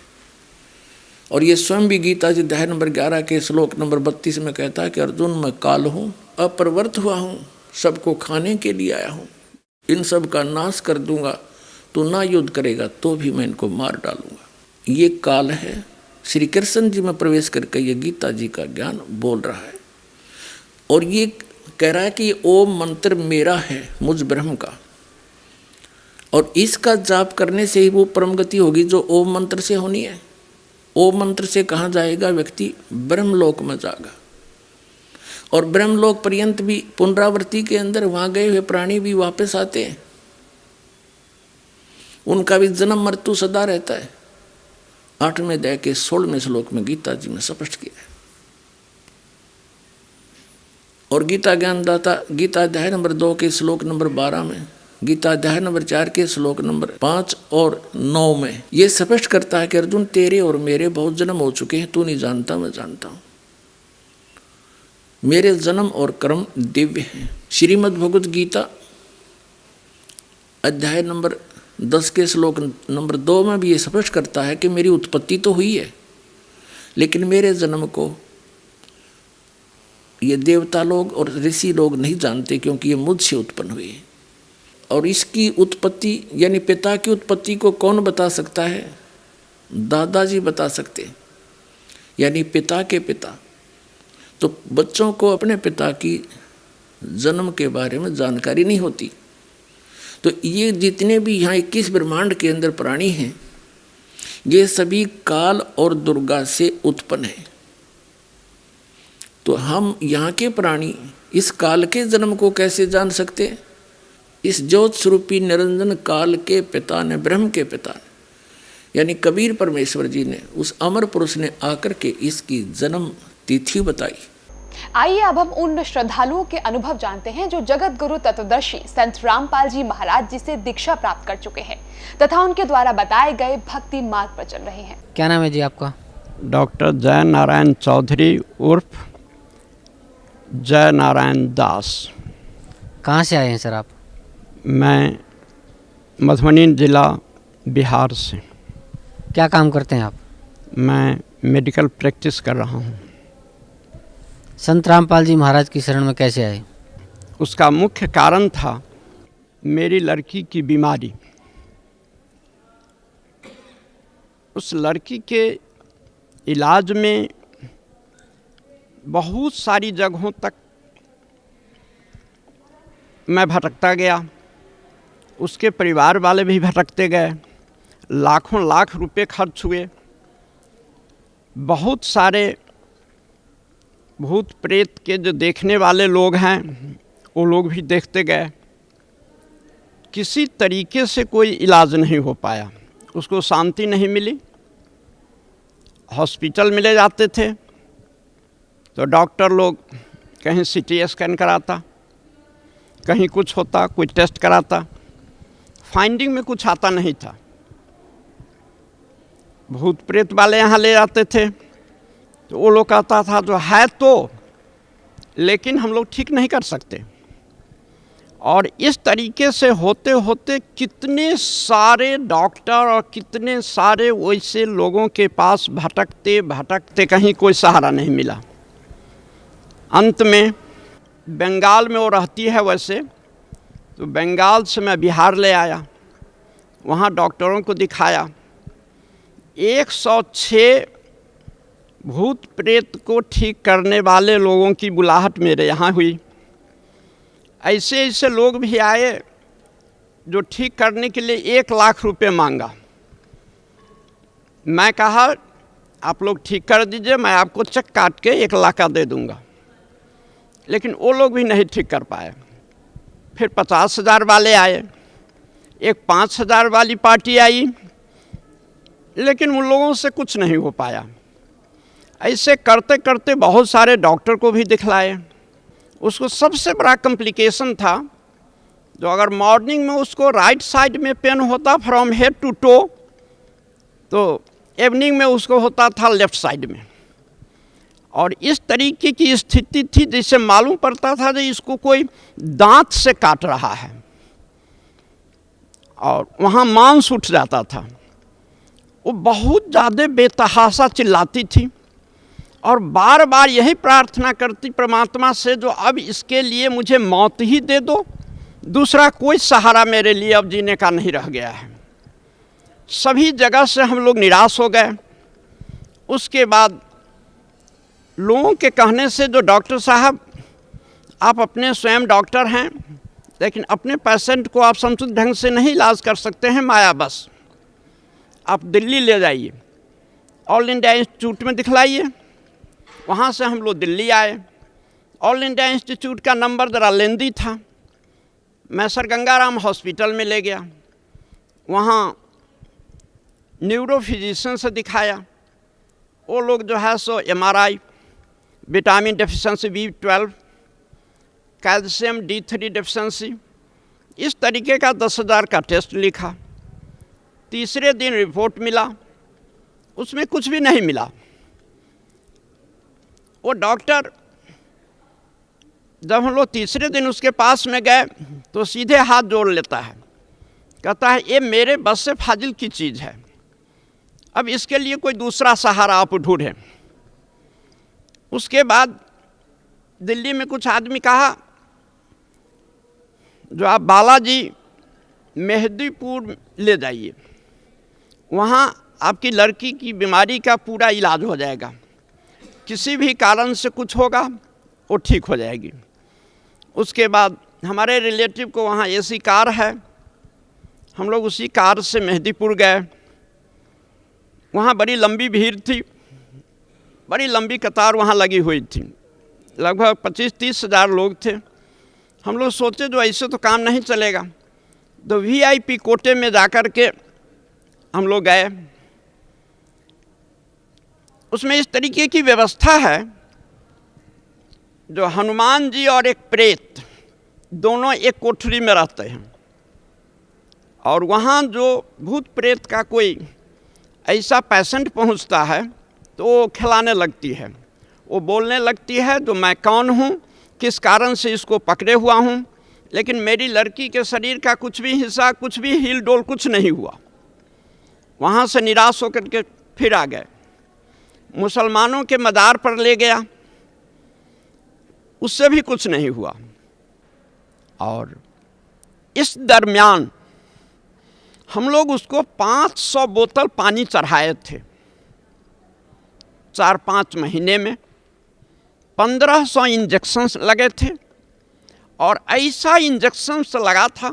और ये स्वयं भी गीता जी अध्याय नंबर 11 के श्लोक नंबर 32 में कहता है कि अर्जुन, मैं काल हूँ, अपरिवर्त हुआ हूँ, सबको खाने के लिए आया हूँ, इन सब का नाश कर दूंगा, तो ना युद्ध करेगा तो भी मैं इनको मार डालूंगा। ये काल है। श्री कृष्ण जी में प्रवेश करके ये गीता जी का ज्ञान बोल रहा है और ये कह रहा है कि ओम मंत्र मेरा है, मुझ ब्रह्म का, और इसका जाप करने से ही वो परम गति होगी जो ओम मंत्र से होनी है। ओम मंत्र से कहाँ जाएगा व्यक्ति? ब्रह्मलोक में जाएगा। और ब्रह्मलोक पर्यंत भी पुनरावृत्ति के अंदर वहाँ गए हुए प्राणी भी वापस आते हैं, उनका भी जन्म मृत्यु सदा रहता है। 8वें अध्याय के 16वें श्लोक में गीता जी में स्पष्ट किया है। और गीता ज्ञानदाता गीता अध्याय नंबर 2 के श्लोक नंबर 12 में, गीता अध्याय नंबर 4 के श्लोक नंबर 5 और 9 में ये स्पष्ट करता है कि अर्जुन, तेरे और मेरे बहुत जन्म हो चुके हैं, तू नहीं जानता, मैं जानता हूं। मेरे जन्म और कर्म दिव्य हैं। श्रीमद् भगवत गीता अध्याय नंबर 10 के श्लोक नंबर 2 में भी ये स्पष्ट करता है कि मेरी उत्पत्ति तो हुई है, लेकिन मेरे जन्म को ये देवता लोग और ऋषि लोग नहीं जानते, क्योंकि ये मुझसे उत्पन्न हुए। और इसकी उत्पत्ति यानी पिता की उत्पत्ति को कौन बता सकता है? दादाजी बता सकते, यानी पिता के पिता। तो बच्चों को अपने पिता की जन्म के बारे में जानकारी नहीं होती। तो ये जितने भी यहाँ 21 ब्रह्मांड के अंदर प्राणी हैं, ये सभी काल और दुर्गा से उत्पन्न हैं। तो हम यहाँ के प्राणी इस काल के जन्म को कैसे जान सकते? इस ज्योत स्वरूपी निरंजन काल के पिता ने, ब्रह्म के पिता ने, यानी कबीर परमेश्वर जी ने, उस अमर पुरुष ने आकर के इसकी जन्म तिथि बताई। आइए अब हम उन श्रद्धालुओं के अनुभव जानते हैं जो जगत गुरु तत्वदर्शी संत रामपाल जी महाराज जी से दीक्षा प्राप्त कर चुके हैं तथा उनके द्वारा बताए गए भक्ति मार्ग पर चल रहे हैं। क्या नाम है जी आपका? डॉक्टर जय नारायण चौधरी उर्फ जय नारायण दास। कहाँ से आए हैं सर आप? मैं मधुबनी जिला बिहार से। क्या काम करते हैं आप? मैं मेडिकल प्रैक्टिस कर रहा हूँ। संत रामपाल जी महाराज की शरण में कैसे आए? उसका मुख्य कारण था मेरी लड़की की बीमारी। उस लड़की के इलाज में बहुत सारी जगहों तक मैं भटकता गया, उसके परिवार वाले भी भटकते गए, लाखों लाख रुपए खर्च हुए, बहुत सारे भूत प्रेत के जो देखने वाले लोग हैं वो लोग भी देखते गए। किसी तरीके से कोई इलाज नहीं हो पाया, उसको शांति नहीं मिली। हॉस्पिटल में ले जाते थे तो डॉक्टर लोग कहीं सीटी स्कैन कराता, कहीं कुछ होता, कोई टेस्ट कराता, फाइंडिंग में कुछ आता नहीं था। भूत प्रेत वाले यहाँ ले जाते थे तो वो लोग कहता था जो है तो, लेकिन हम लोग ठीक नहीं कर सकते। और इस तरीके से होते होते कितने सारे डॉक्टर और कितने सारे वैसे लोगों के पास भटकते भटकते कहीं कोई सहारा नहीं मिला। अंत में बंगाल में वो रहती है वैसे, तो बंगाल से मैं बिहार ले आया, वहाँ डॉक्टरों को दिखाया। 106 भूत प्रेत को ठीक करने वाले लोगों की बुलाहट मेरे यहाँ हुई। ऐसे ऐसे लोग भी आए जो ठीक करने के लिए 1 लाख रुपए मांगा। मैं कहा आप लोग ठीक कर दीजिए, मैं आपको चेक काट के 1 लाख का दे दूंगा, लेकिन वो लोग भी नहीं ठीक कर पाए। फिर 50,000 वाले आए, एक 5,000 वाली पार्टी आई, लेकिन उन लोगों से कुछ नहीं हो पाया। ऐसे करते करते बहुत सारे डॉक्टर को भी दिखलाए। उसको सबसे बड़ा कॉम्प्लिकेशन था जो अगर मॉर्निंग में उसको राइट साइड में पेन होता फ्रॉम हेड टू टो, तो इवनिंग में उसको होता था लेफ्ट साइड में। और इस तरीके की स्थिति थी जिससे मालूम पड़ता था कि इसको कोई दांत से काट रहा है, और वहाँ मांस उठ जाता था। वो बहुत ज़्यादा बेतहाशा चिल्लाती थी और बार बार यही प्रार्थना करती परमात्मा से जो अब इसके लिए मुझे मौत ही दे दो, दूसरा कोई सहारा मेरे लिए अब जीने का नहीं रह गया है। सभी जगह से हम लोग निराश हो गए। उसके बाद लोगों के कहने से जो डॉक्टर साहब आप अपने स्वयं डॉक्टर हैं, लेकिन अपने पेशेंट को आप समुचित ढंग से नहीं इलाज कर सकते हैं, माया बस आप दिल्ली ले जाइए, ऑल इंडिया इंस्टीट्यूट में दिखलाइए। वहाँ से हम लोग दिल्ली आए। ऑल इंडिया इंस्टीट्यूट का नंबर ज़रा लेंदी था। मैं सर गंगाराम हॉस्पिटल में ले गया, वहाँ न्यूरो फिजिशियन से दिखाया। वो लोग जो है सो MRI, vitamin deficiency B12, calcium D3 deficiency, इस तरीके का 10,000 का टेस्ट लिखा। तीसरे दिन रिपोर्ट मिला, उसमें कुछ भी नहीं मिला। वो डॉक्टर जब हम लोग तीसरे दिन उसके पास में गए तो सीधे हाथ जोड़ लेता है, कहता है ये मेरे बस से फाजिल की चीज़ है, अब इसके लिए कोई दूसरा सहारा आप ढूंढें। उसके बाद दिल्ली में कुछ आदमी कहा जो आप बालाजी मेहदीपुर ले जाइए, वहाँ आपकी लड़की की बीमारी का पूरा इलाज हो जाएगा। किसी भी कारण से कुछ होगा वो ठीक हो जाएगी। उसके बाद हमारे रिलेटिव को वहाँ एसी कार है, हम लोग उसी कार से मेहदीपुर गए। वहाँ बड़ी लंबी भीड़ थी, बड़ी लंबी कतार वहाँ लगी हुई थी, लगभग 25-30 हज़ार लोग थे। हम लोग सोचे जो ऐसे तो काम नहीं चलेगा, तो VIP कोटे में जाकर के हम लोग गए। उसमें इस तरीके की व्यवस्था है, जो हनुमान जी और एक प्रेत दोनों एक कोठरी में रहते हैं, और वहाँ जो भूत प्रेत का कोई ऐसा पेशेंट पहुँचता है तो वो खिलाने लगती है, वो बोलने लगती है जो मैं कौन हूँ, किस कारण से इसको पकड़े हुआ हूँ, लेकिन मेरी लड़की के शरीर का कुछ भी हिस्सा, कुछ भी हिल डोल कुछ नहीं हुआ। वहाँ से निराश होकर के फिर आ गए। मुसलमानों के मज़ार पर ले गया, उससे भी कुछ नहीं हुआ। और इस दरमियान हम लोग उसको 500 बोतल पानी चढ़ाए थे। 4-5 महीने में 1500 इंजेक्शन्स लगे थे, और ऐसा इंजेक्शन्स लगा था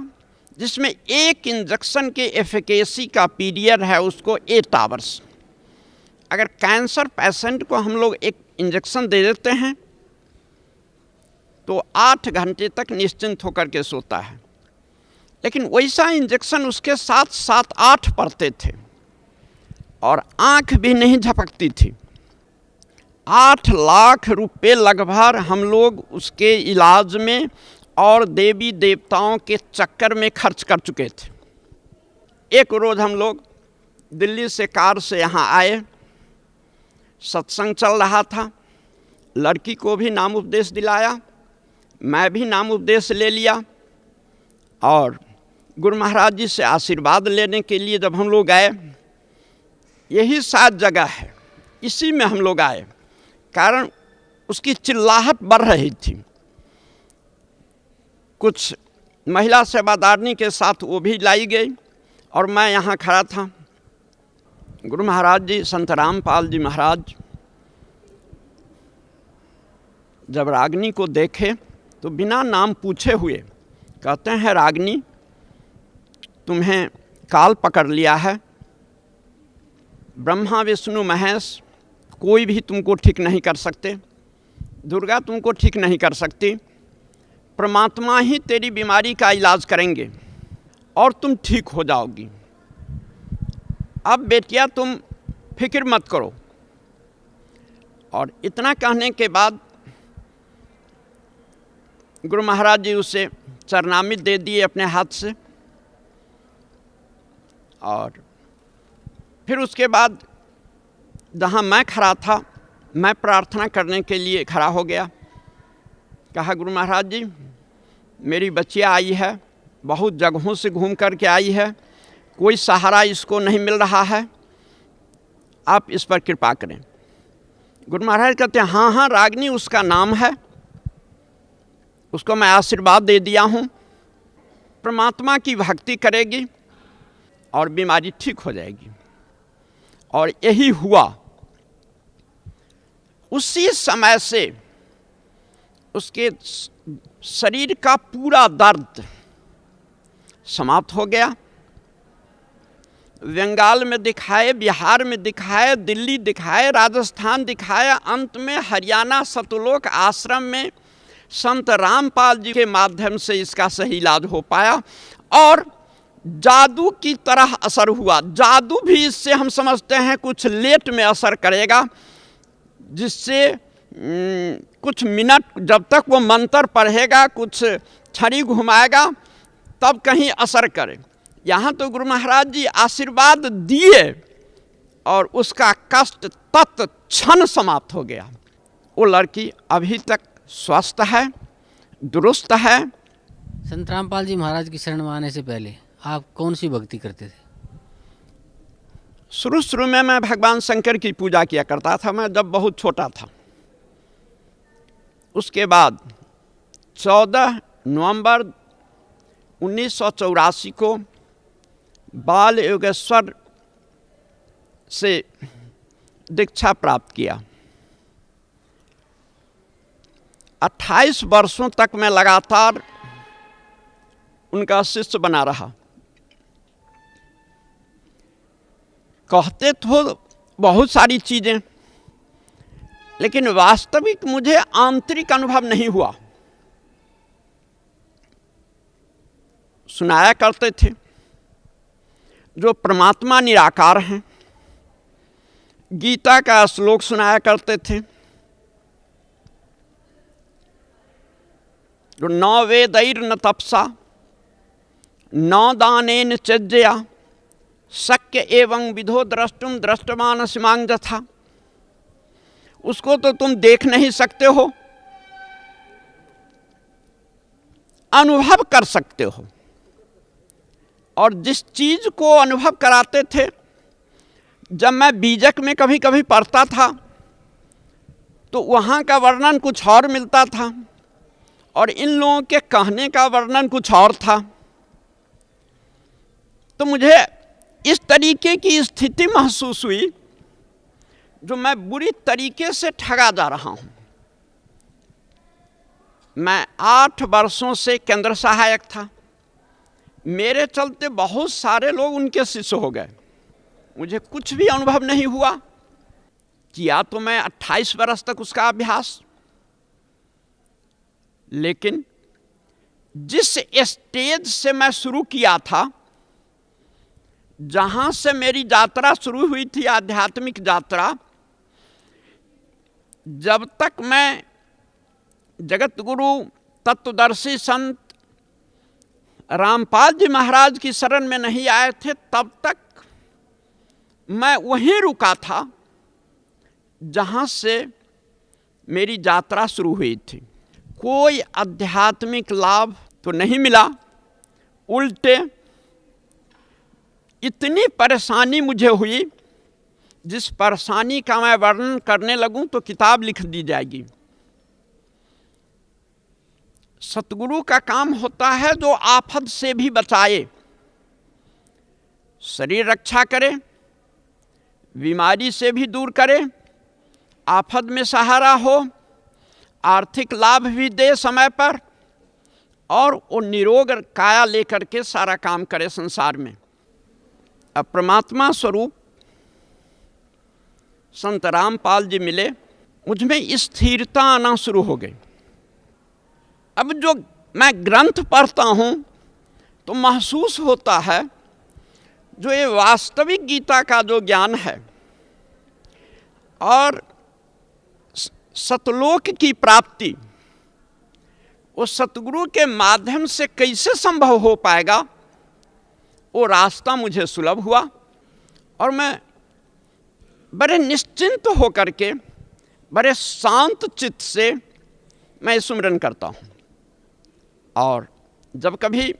जिसमें एक इंजेक्शन के एफिकेसी का पीरियड है उसको 8 आवर्स। अगर कैंसर पेशेंट को हम लोग एक इंजेक्शन दे देते हैं तो 8 घंटे तक निश्चिंत होकर के सोता है, लेकिन वैसा इंजेक्शन उसके साथ 7-8 पड़ते थे और आँख भी नहीं झपकती थी। 8 लाख रुपए लगभग हम लोग उसके इलाज में और देवी देवताओं के चक्कर में खर्च कर चुके थे। एक रोज़ हम लोग दिल्ली से कार से यहाँ आए, सत्संग चल रहा था, लड़की को भी नाम उपदेश दिलाया, मैं भी नाम उपदेश ले लिया, और गुरु महाराज जी से आशीर्वाद लेने के लिए जब हम लोग आए, यही 7 जगह है, इसी में हम लोग आए, कारण उसकी चिल्लाहट बढ़ रही थी। कुछ महिला सेवादारनी के साथ वो भी लाई गई, और मैं यहाँ खड़ा था। गुरु महाराज जी, संत रामपाल जी महाराज जब रागिनी को देखे तो बिना नाम पूछे हुए कहते हैं, रागिनी तुम्हें काल पकड़ लिया है, ब्रह्मा विष्णु महेश कोई भी तुमको ठीक नहीं कर सकते, दुर्गा तुमको ठीक नहीं कर सकती, परमात्मा ही तेरी बीमारी का इलाज करेंगे और तुम ठीक हो जाओगी। अब बेटिया तुम फिक्र मत करो। और इतना कहने के बाद गुरु महाराज जी उसे चरणामृत दे दिए अपने हाथ से, और फिर उसके बाद जहाँ मैं खड़ा था, मैं प्रार्थना करने के लिए खड़ा हो गया। कहा, गुरु महाराज जी मेरी बच्चियाँ आई है, बहुत जगहों से घूम कर के आई है, कोई सहारा इसको नहीं मिल रहा है, आप इस पर कृपा करें। गुरु महाराज कहते हैं, हाँ हाँ रागिनी उसका नाम है, उसको मैं आशीर्वाद दे दिया हूँ, परमात्मा की भक्ति करेगी और बीमारी ठीक हो जाएगी। और यही हुआ। उसी समय से उसके शरीर का पूरा दर्द समाप्त हो गया। बंगाल में दिखाए, बिहार में दिखाए, दिल्ली दिखाए, राजस्थान दिखाया, अंत में हरियाणा सतलोक आश्रम में संत रामपाल जी के माध्यम से इसका सही इलाज हो पाया और जादू की तरह असर हुआ। जादू भी इससे हम समझते हैं कुछ लेट में असर करेगा, जिससे कुछ मिनट जब तक वो मंत्र पढ़ेगा, कुछ छड़ी घुमाएगा, तब कहीं असर करे। यहाँ तो गुरु महाराज जी आशीर्वाद दिए और उसका कष्ट तत्क्षण समाप्त हो गया। वो लड़की अभी तक स्वस्थ है, दुरुस्त है। संत रामपाल जी महाराज की शरण में आने से पहले आप कौन सी भक्ति करते थे? शुरू में मैं भगवान शंकर की पूजा किया करता था, मैं जब बहुत छोटा था। उसके बाद 14 नवंबर 1984 को बाल योगेश्वर से दीक्षा प्राप्त किया। 28 वर्षों तक मैं लगातार उनका शिष्य बना रहा। कहते तो बहुत सारी चीज़ें, लेकिन वास्तविक मुझे आंतरिक अनुभव नहीं हुआ। सुनाया करते थे जो परमात्मा निराकार हैं, गीता का श्लोक सुनाया करते थे, जो न वेदैर न तपसा न दानेन चज्जया शक्य एवं विधो द्रष्टुम दृष्टमान सिमांग था। उसको तो तुम देख नहीं सकते हो, अनुभव कर सकते हो। और जिस चीज को अनुभव कराते थे, जब मैं बीजक में कभी कभी पढ़ता था तो वहाँ का वर्णन कुछ और मिलता था और इन लोगों के कहने का वर्णन कुछ और था। तो मुझे इस तरीके की स्थिति महसूस हुई जो मैं बुरी तरीके से ठगा जा रहा हूँ। मैं 8 वर्षों से केंद्र सहायक था। मेरे चलते बहुत सारे लोग उनके शिष्य हो गए। मुझे कुछ भी अनुभव नहीं हुआ। किया तो मैं 28 वर्ष तक उसका अभ्यास, लेकिन जिस स्टेज से मैं शुरू किया था, जहां से मेरी यात्रा शुरू हुई थी, आध्यात्मिक यात्रा, जब तक मैं जगत गुरु तत्वदर्शी संत रामपाल जी महाराज की शरण में नहीं आए थे, तब तक मैं वहीं रुका था जहां से मेरी यात्रा शुरू हुई थी। कोई आध्यात्मिक लाभ तो नहीं मिला, उल्टे इतनी परेशानी मुझे हुई, जिस परेशानी का मैं वर्णन करने लगूं तो किताब लिख दी जाएगी। सतगुरु का काम होता है जो आफत से भी बचाए, शरीर रक्षा करे, बीमारी से भी दूर करे, आफत में सहारा हो, आर्थिक लाभ भी दे समय पर, और वो निरोग काया लेकर के सारा काम करे संसार में। अब परमात्मा स्वरूप संत रामपाल जी मिले, मुझ में स्थिरता आना शुरू हो गई। अब जो मैं ग्रंथ पढ़ता हूँ तो महसूस होता है जो ये वास्तविक गीता का जो ज्ञान है और सतलोक की प्राप्ति, वो सतगुरु के माध्यम से कैसे संभव हो पाएगा, वो रास्ता मुझे सुलभ हुआ और मैं बड़े निश्चिंत होकर के, बड़े शांत चित्त से मैं सुमिरन करता हूँ। और जब कभी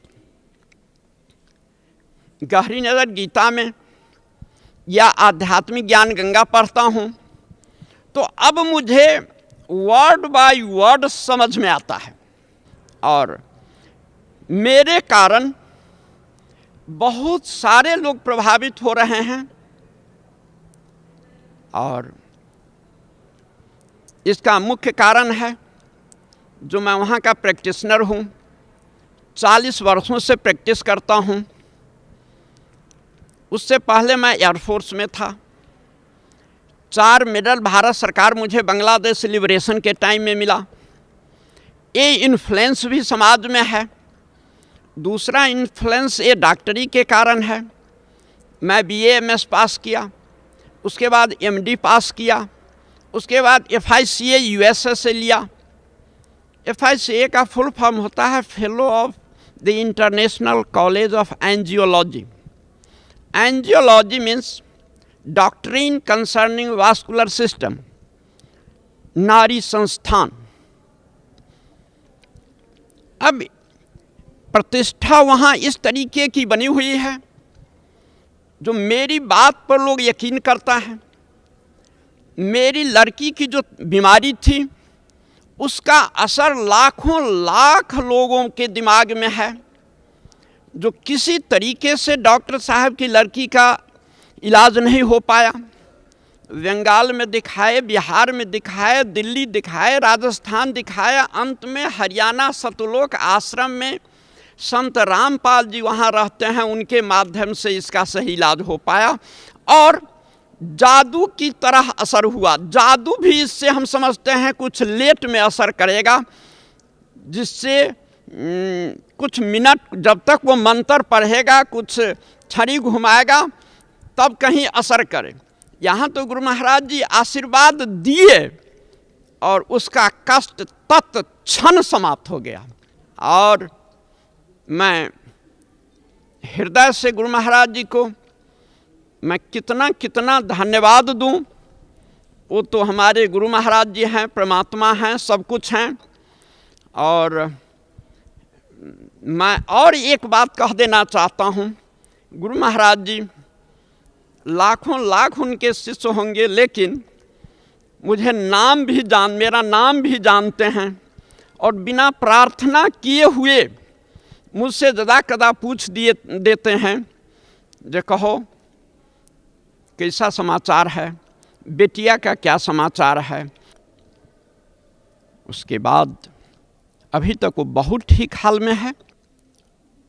गहरी नज़र गीता में या आध्यात्मिक ज्ञान गंगा पढ़ता हूँ तो अब मुझे वर्ड बाय वर्ड समझ में आता है, और मेरे कारण बहुत सारे लोग प्रभावित हो रहे हैं। और इसका मुख्य कारण है जो मैं वहाँ का प्रैक्टिशनर हूँ, 40 वर्षों से प्रैक्टिस करता हूँ। उससे पहले मैं एयरफोर्स में था। 4 मेडल भारत सरकार मुझे बांग्लादेश लिबरेशन के टाइम में मिला। ये इन्फ्लुएंस भी समाज में है। दूसरा इन्फ्लुएंस ये डॉक्टरी के कारण है। मैं BA MS पास किया, उसके बाद MD पास किया, उसके बाद FICA USA से लिया। FICA का फुल फॉर्म होता है fellow of the international college of angiology. Angiology means doctrine concerning vascular system, नारी संस्थान। अब प्रतिष्ठा वहाँ इस तरीके की बनी हुई है जो मेरी बात पर लोग यकीन करता है। मेरी लड़की की जो बीमारी थी उसका असर लाखों लाख लोगों के दिमाग में है। जो किसी तरीके से डॉक्टर साहब की लड़की का इलाज नहीं हो पाया। बंगाल में दिखाए, बिहार में दिखाए, दिल्ली दिखाए, राजस्थान दिखाया, अंत में हरियाणा सतलोक आश्रम में संत रामपाल जी वहाँ रहते हैं, उनके माध्यम से इसका सही इलाज हो पाया और जादू की तरह असर हुआ। जादू भी इससे हम समझते हैं कुछ लेट में असर करेगा, जिससे कुछ मिनट जब तक वो मंत्र पढ़ेगा, कुछ छड़ी घुमाएगा, तब कहीं असर करे। यहाँ तो गुरु महाराज जी आशीर्वाद दिए और उसका कष्ट तत्क्षण समाप्त हो गया। और मैं हृदय से गुरु महाराज जी को मैं कितना कितना धन्यवाद दूं। वो तो हमारे गुरु महाराज जी हैं, परमात्मा हैं, सब कुछ हैं। और मैं और एक बात कह देना चाहता हूँ, गुरु महाराज जी लाखों लाख उनके शिष्य होंगे, लेकिन मुझे मेरा नाम भी जानते हैं और बिना प्रार्थना किए हुए मुझसे ज़्यादा कदा पूछ देते हैं, जो कहो कैसा समाचार है, बेटिया का क्या समाचार है। उसके बाद अभी तक वो बहुत ठीक हाल में है।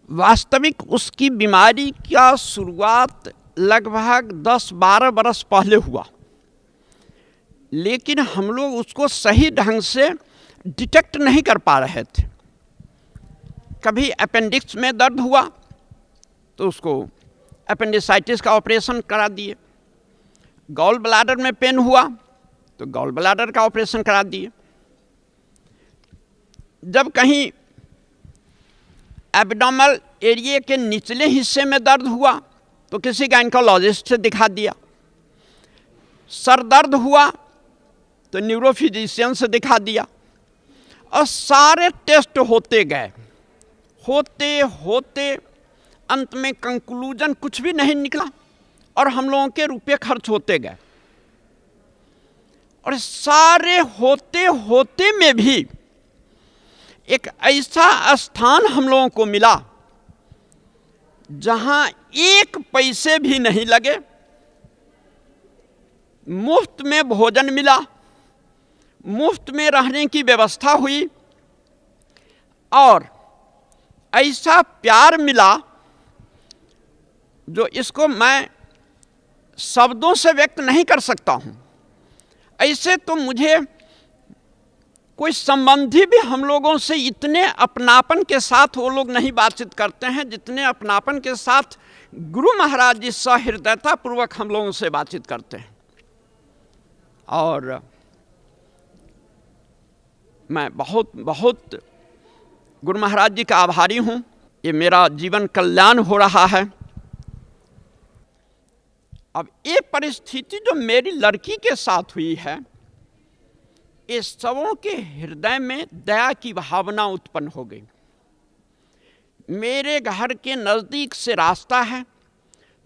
वास्तविक उसकी बीमारी का शुरुआत लगभग 10-12 बरस पहले हुआ, लेकिन हम लोग उसको सही ढंग से डिटेक्ट नहीं कर पा रहे थे। कभी अपेंडिक्स में दर्द हुआ तो उसको अपेंडिसाइटिस का ऑपरेशन करा दिए, गॉल ब्लैडर में पेन हुआ तो गॉल ब्लैडर का ऑपरेशन करा दिए, जब कहीं एब्डोमिनल एरिया के निचले हिस्से में दर्द हुआ तो किसी गायनेकोलॉजिस्ट से दिखा दिया, सर दर्द हुआ तो न्यूरोफिजिशियन से दिखा दिया। और सारे टेस्ट होते गए, होते होते अंत में कंक्लूजन कुछ भी नहीं निकला और हम लोगों के रुपए खर्च होते गए। और सारे होते होते में भी एक ऐसा स्थान हम लोगों को मिला जहां एक पैसे भी नहीं लगे, मुफ्त में भोजन मिला, मुफ्त में रहने की व्यवस्था हुई और ऐसा प्यार मिला जो इसको मैं शब्दों से व्यक्त नहीं कर सकता हूं। ऐसे तो मुझे कोई संबंधी भी हम लोगों से इतने अपनापन के साथ वो लोग नहीं बातचीत करते हैं जितने अपनापन के साथ गुरु महाराज जी सहृदयता पूर्वक हम लोगों से बातचीत करते हैं। और मैं बहुत बहुत गुरु महाराज जी का आभारी हूँ। ये मेरा जीवन कल्याण हो रहा है। अब ये परिस्थिति जो मेरी लड़की के साथ हुई है, ये सबों के हृदय में दया की भावना उत्पन्न हो गई। मेरे घर के नज़दीक से रास्ता है,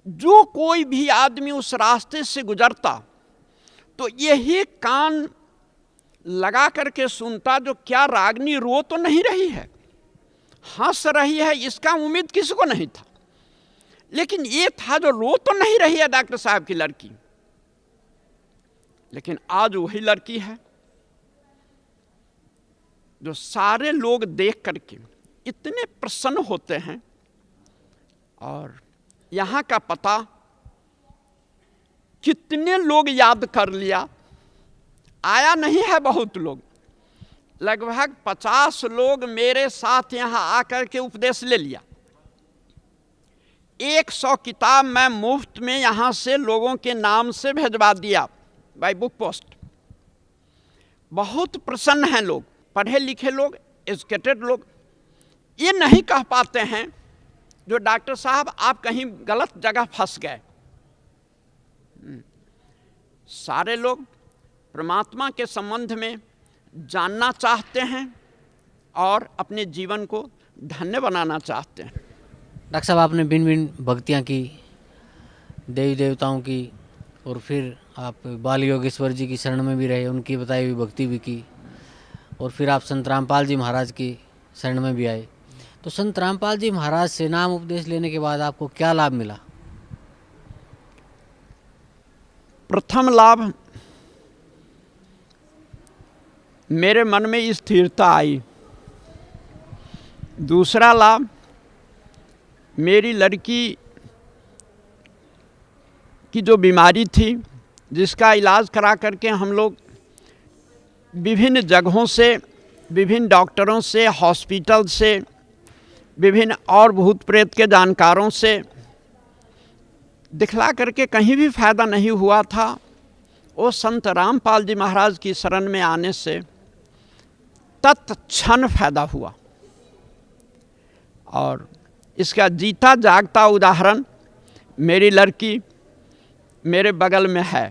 जो कोई भी आदमी उस रास्ते से गुजरता तो यही कान लगा करके सुनता, जो क्या रागनी रो तो नहीं रही है, हंस रही है, इसका उम्मीद किसी को नहीं था। लेकिन ये था जो रो तो नहीं रही है डॉक्टर साहब की लड़की, लेकिन आज वही लड़की है जो सारे लोग देख करके इतने प्रसन्न होते हैं। और यहाँ का पता कितने लोग याद कर लिया, आया नहीं है बहुत लोग, लगभग 50 लोग मेरे साथ यहाँ आकर के उपदेश ले लिया। 100 किताब मैं मुफ्त में यहाँ से लोगों के नाम से भेजवा दिया बाय बुक पोस्ट। बहुत प्रसन्न हैं लोग, पढ़े लिखे लोग, एजुकेटेड लोग। ये नहीं कह पाते हैं जो डॉक्टर साहब आप कहीं गलत जगह फंस गए। सारे लोग परमात्मा के संबंध में जानना चाहते हैं और अपने जीवन को धन्य बनाना चाहते हैं। डॉक्टर साहब, आपने भिन्न भिन्न भक्तियाँ की, देवी देवताओं की, और फिर आप बाल योगेश्वर जी की शरण में भी रहे, उनकी बताई हुई भक्ति भी की, और फिर आप संत रामपाल जी महाराज की शरण में भी आए। तो संत रामपाल जी महाराज से नाम उपदेश लेने के बाद आपको क्या लाभ मिला? प्रथम लाभ, मेरे मन में स्थिरता आई। दूसरा लाभ, मेरी लड़की की जो बीमारी थी, जिसका इलाज करा करके हम लोग विभिन्न जगहों से, विभिन्न डॉक्टरों से, हॉस्पिटल से, विभिन्न और भूत प्रेत के जानकारों से दिखला करके कहीं भी फायदा नहीं हुआ था। वो संत रामपाल जी महाराज की शरण में आने से तत्क्षण फायदा हुआ। और इसका जीता जागता उदाहरण मेरी लड़की मेरे बगल में है।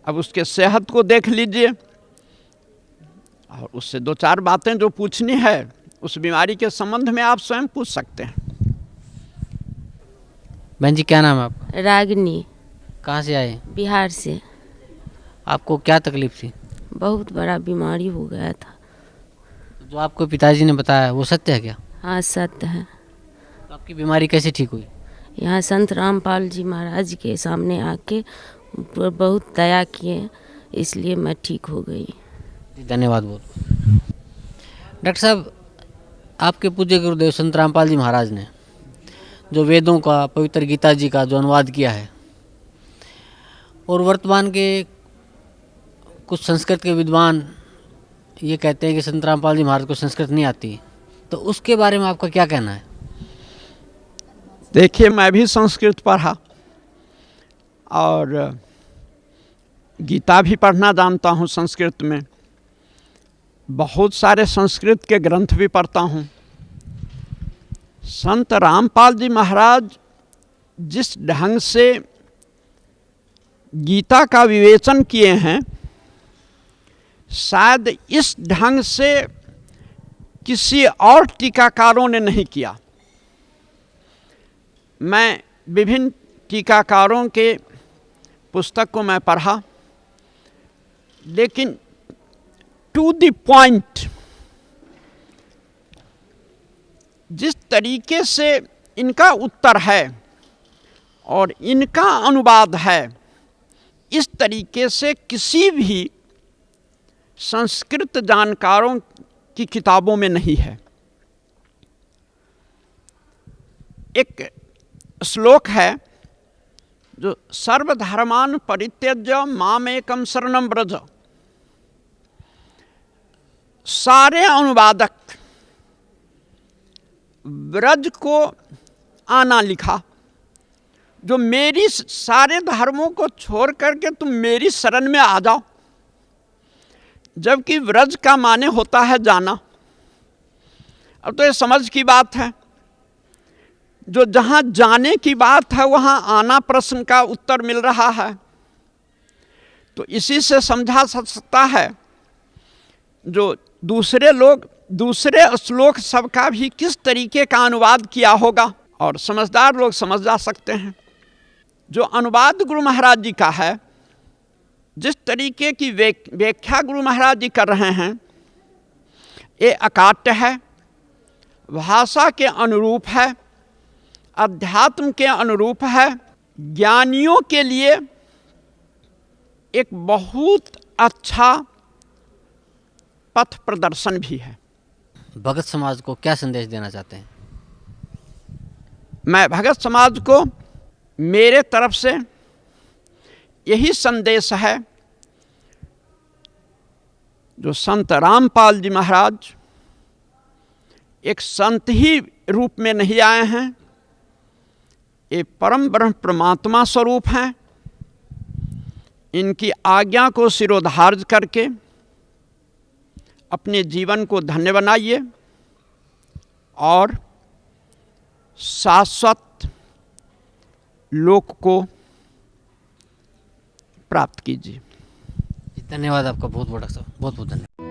अब उसके सेहत को देख लीजिए और उससे दो चार बातें जो पूछनी है उस बीमारी के संबंध में आप स्वयं पूछ सकते हैं। बहन जी, क्या नाम है आपका? रागिनी, कहाँ से आए? बिहार से। आपको क्या तकलीफ थी? बहुत बड़ा बीमारी हो गया था। जो आपको पिताजी ने बताया वो सत्य है क्या? हाँ, सत्य है। तो आपकी बीमारी कैसे ठीक हुई? यहाँ संत रामपाल जी महाराज के सामने आके बहुत दया किए, इसलिए मैं ठीक हो गई। जी, धन्यवाद बहुत। डॉक्टर साहब, आपके पूज्य गुरुदेव संत रामपाल जी महाराज ने जो वेदों का, पवित्र गीता जी का जो अनुवाद किया है, और वर्तमान के कुछ संस्कृत के विद्वान ये कहते हैं कि संत रामपाल जी महाराज को संस्कृत नहीं आती, तो उसके बारे में आपका क्या कहना है? देखिए, मैं भी संस्कृत पढ़ा और गीता भी पढ़ना जानता हूँ संस्कृत में। बहुत सारे संस्कृत के ग्रंथ भी पढ़ता हूँ। संत रामपाल जी महाराज जिस ढंग से गीता का विवेचन किए हैं, शायद इस ढंग से किसी और टीकाकारों ने नहीं किया। मैं विभिन्न टीकाकारों के पुस्तक को मैं पढ़ा, लेकिन टू द पॉइंट जिस तरीके से इनका उत्तर है और इनका अनुवाद है, इस तरीके से किसी भी संस्कृत जानकारों की किताबों में नहीं है। एक श्लोक है जो सर्वधर्मान परित्यज्य मामेकं शरणं व्रज। सारे अनुवादक व्रज को आना लिखा, जो मेरी सारे धर्मों को छोड़ करके तुम मेरी शरण में आ जाओ, जबकि व्रज का माने होता है जाना। अब तो ये समझ की बात है, जो जहाँ जाने की बात है वहाँ आना प्रश्न का उत्तर मिल रहा है। तो इसी से समझा सकता है जो दूसरे लोग दूसरे श्लोक सबका भी किस तरीके का अनुवाद किया होगा, और समझदार लोग समझ जा सकते हैं। जो अनुवाद गुरु महाराज जी का है, जिस तरीके की व्याख्या गुरु महाराज जी कर रहे हैं, ये अकाट्य है, भाषा के अनुरूप है, अध्यात्म के अनुरूप है, ज्ञानियों के लिए एक बहुत अच्छा पथ प्रदर्शन भी है। भगत समाज को क्या संदेश देना चाहते हैं? मैं भगत समाज को मेरे तरफ से यही संदेश है, जो संत रामपाल जी महाराज एक संत ही रूप में नहीं आए हैं, ये परम ब्रह्म परमात्मा स्वरूप हैं। इनकी आज्ञा को शिरोधार्य करके अपने जीवन को धन्य बनाइए और शाश्वत लोक को प्राप्त कीजिए। धन्यवाद आपका बहुत बड़ा, बहुत बहुत धन्यवाद।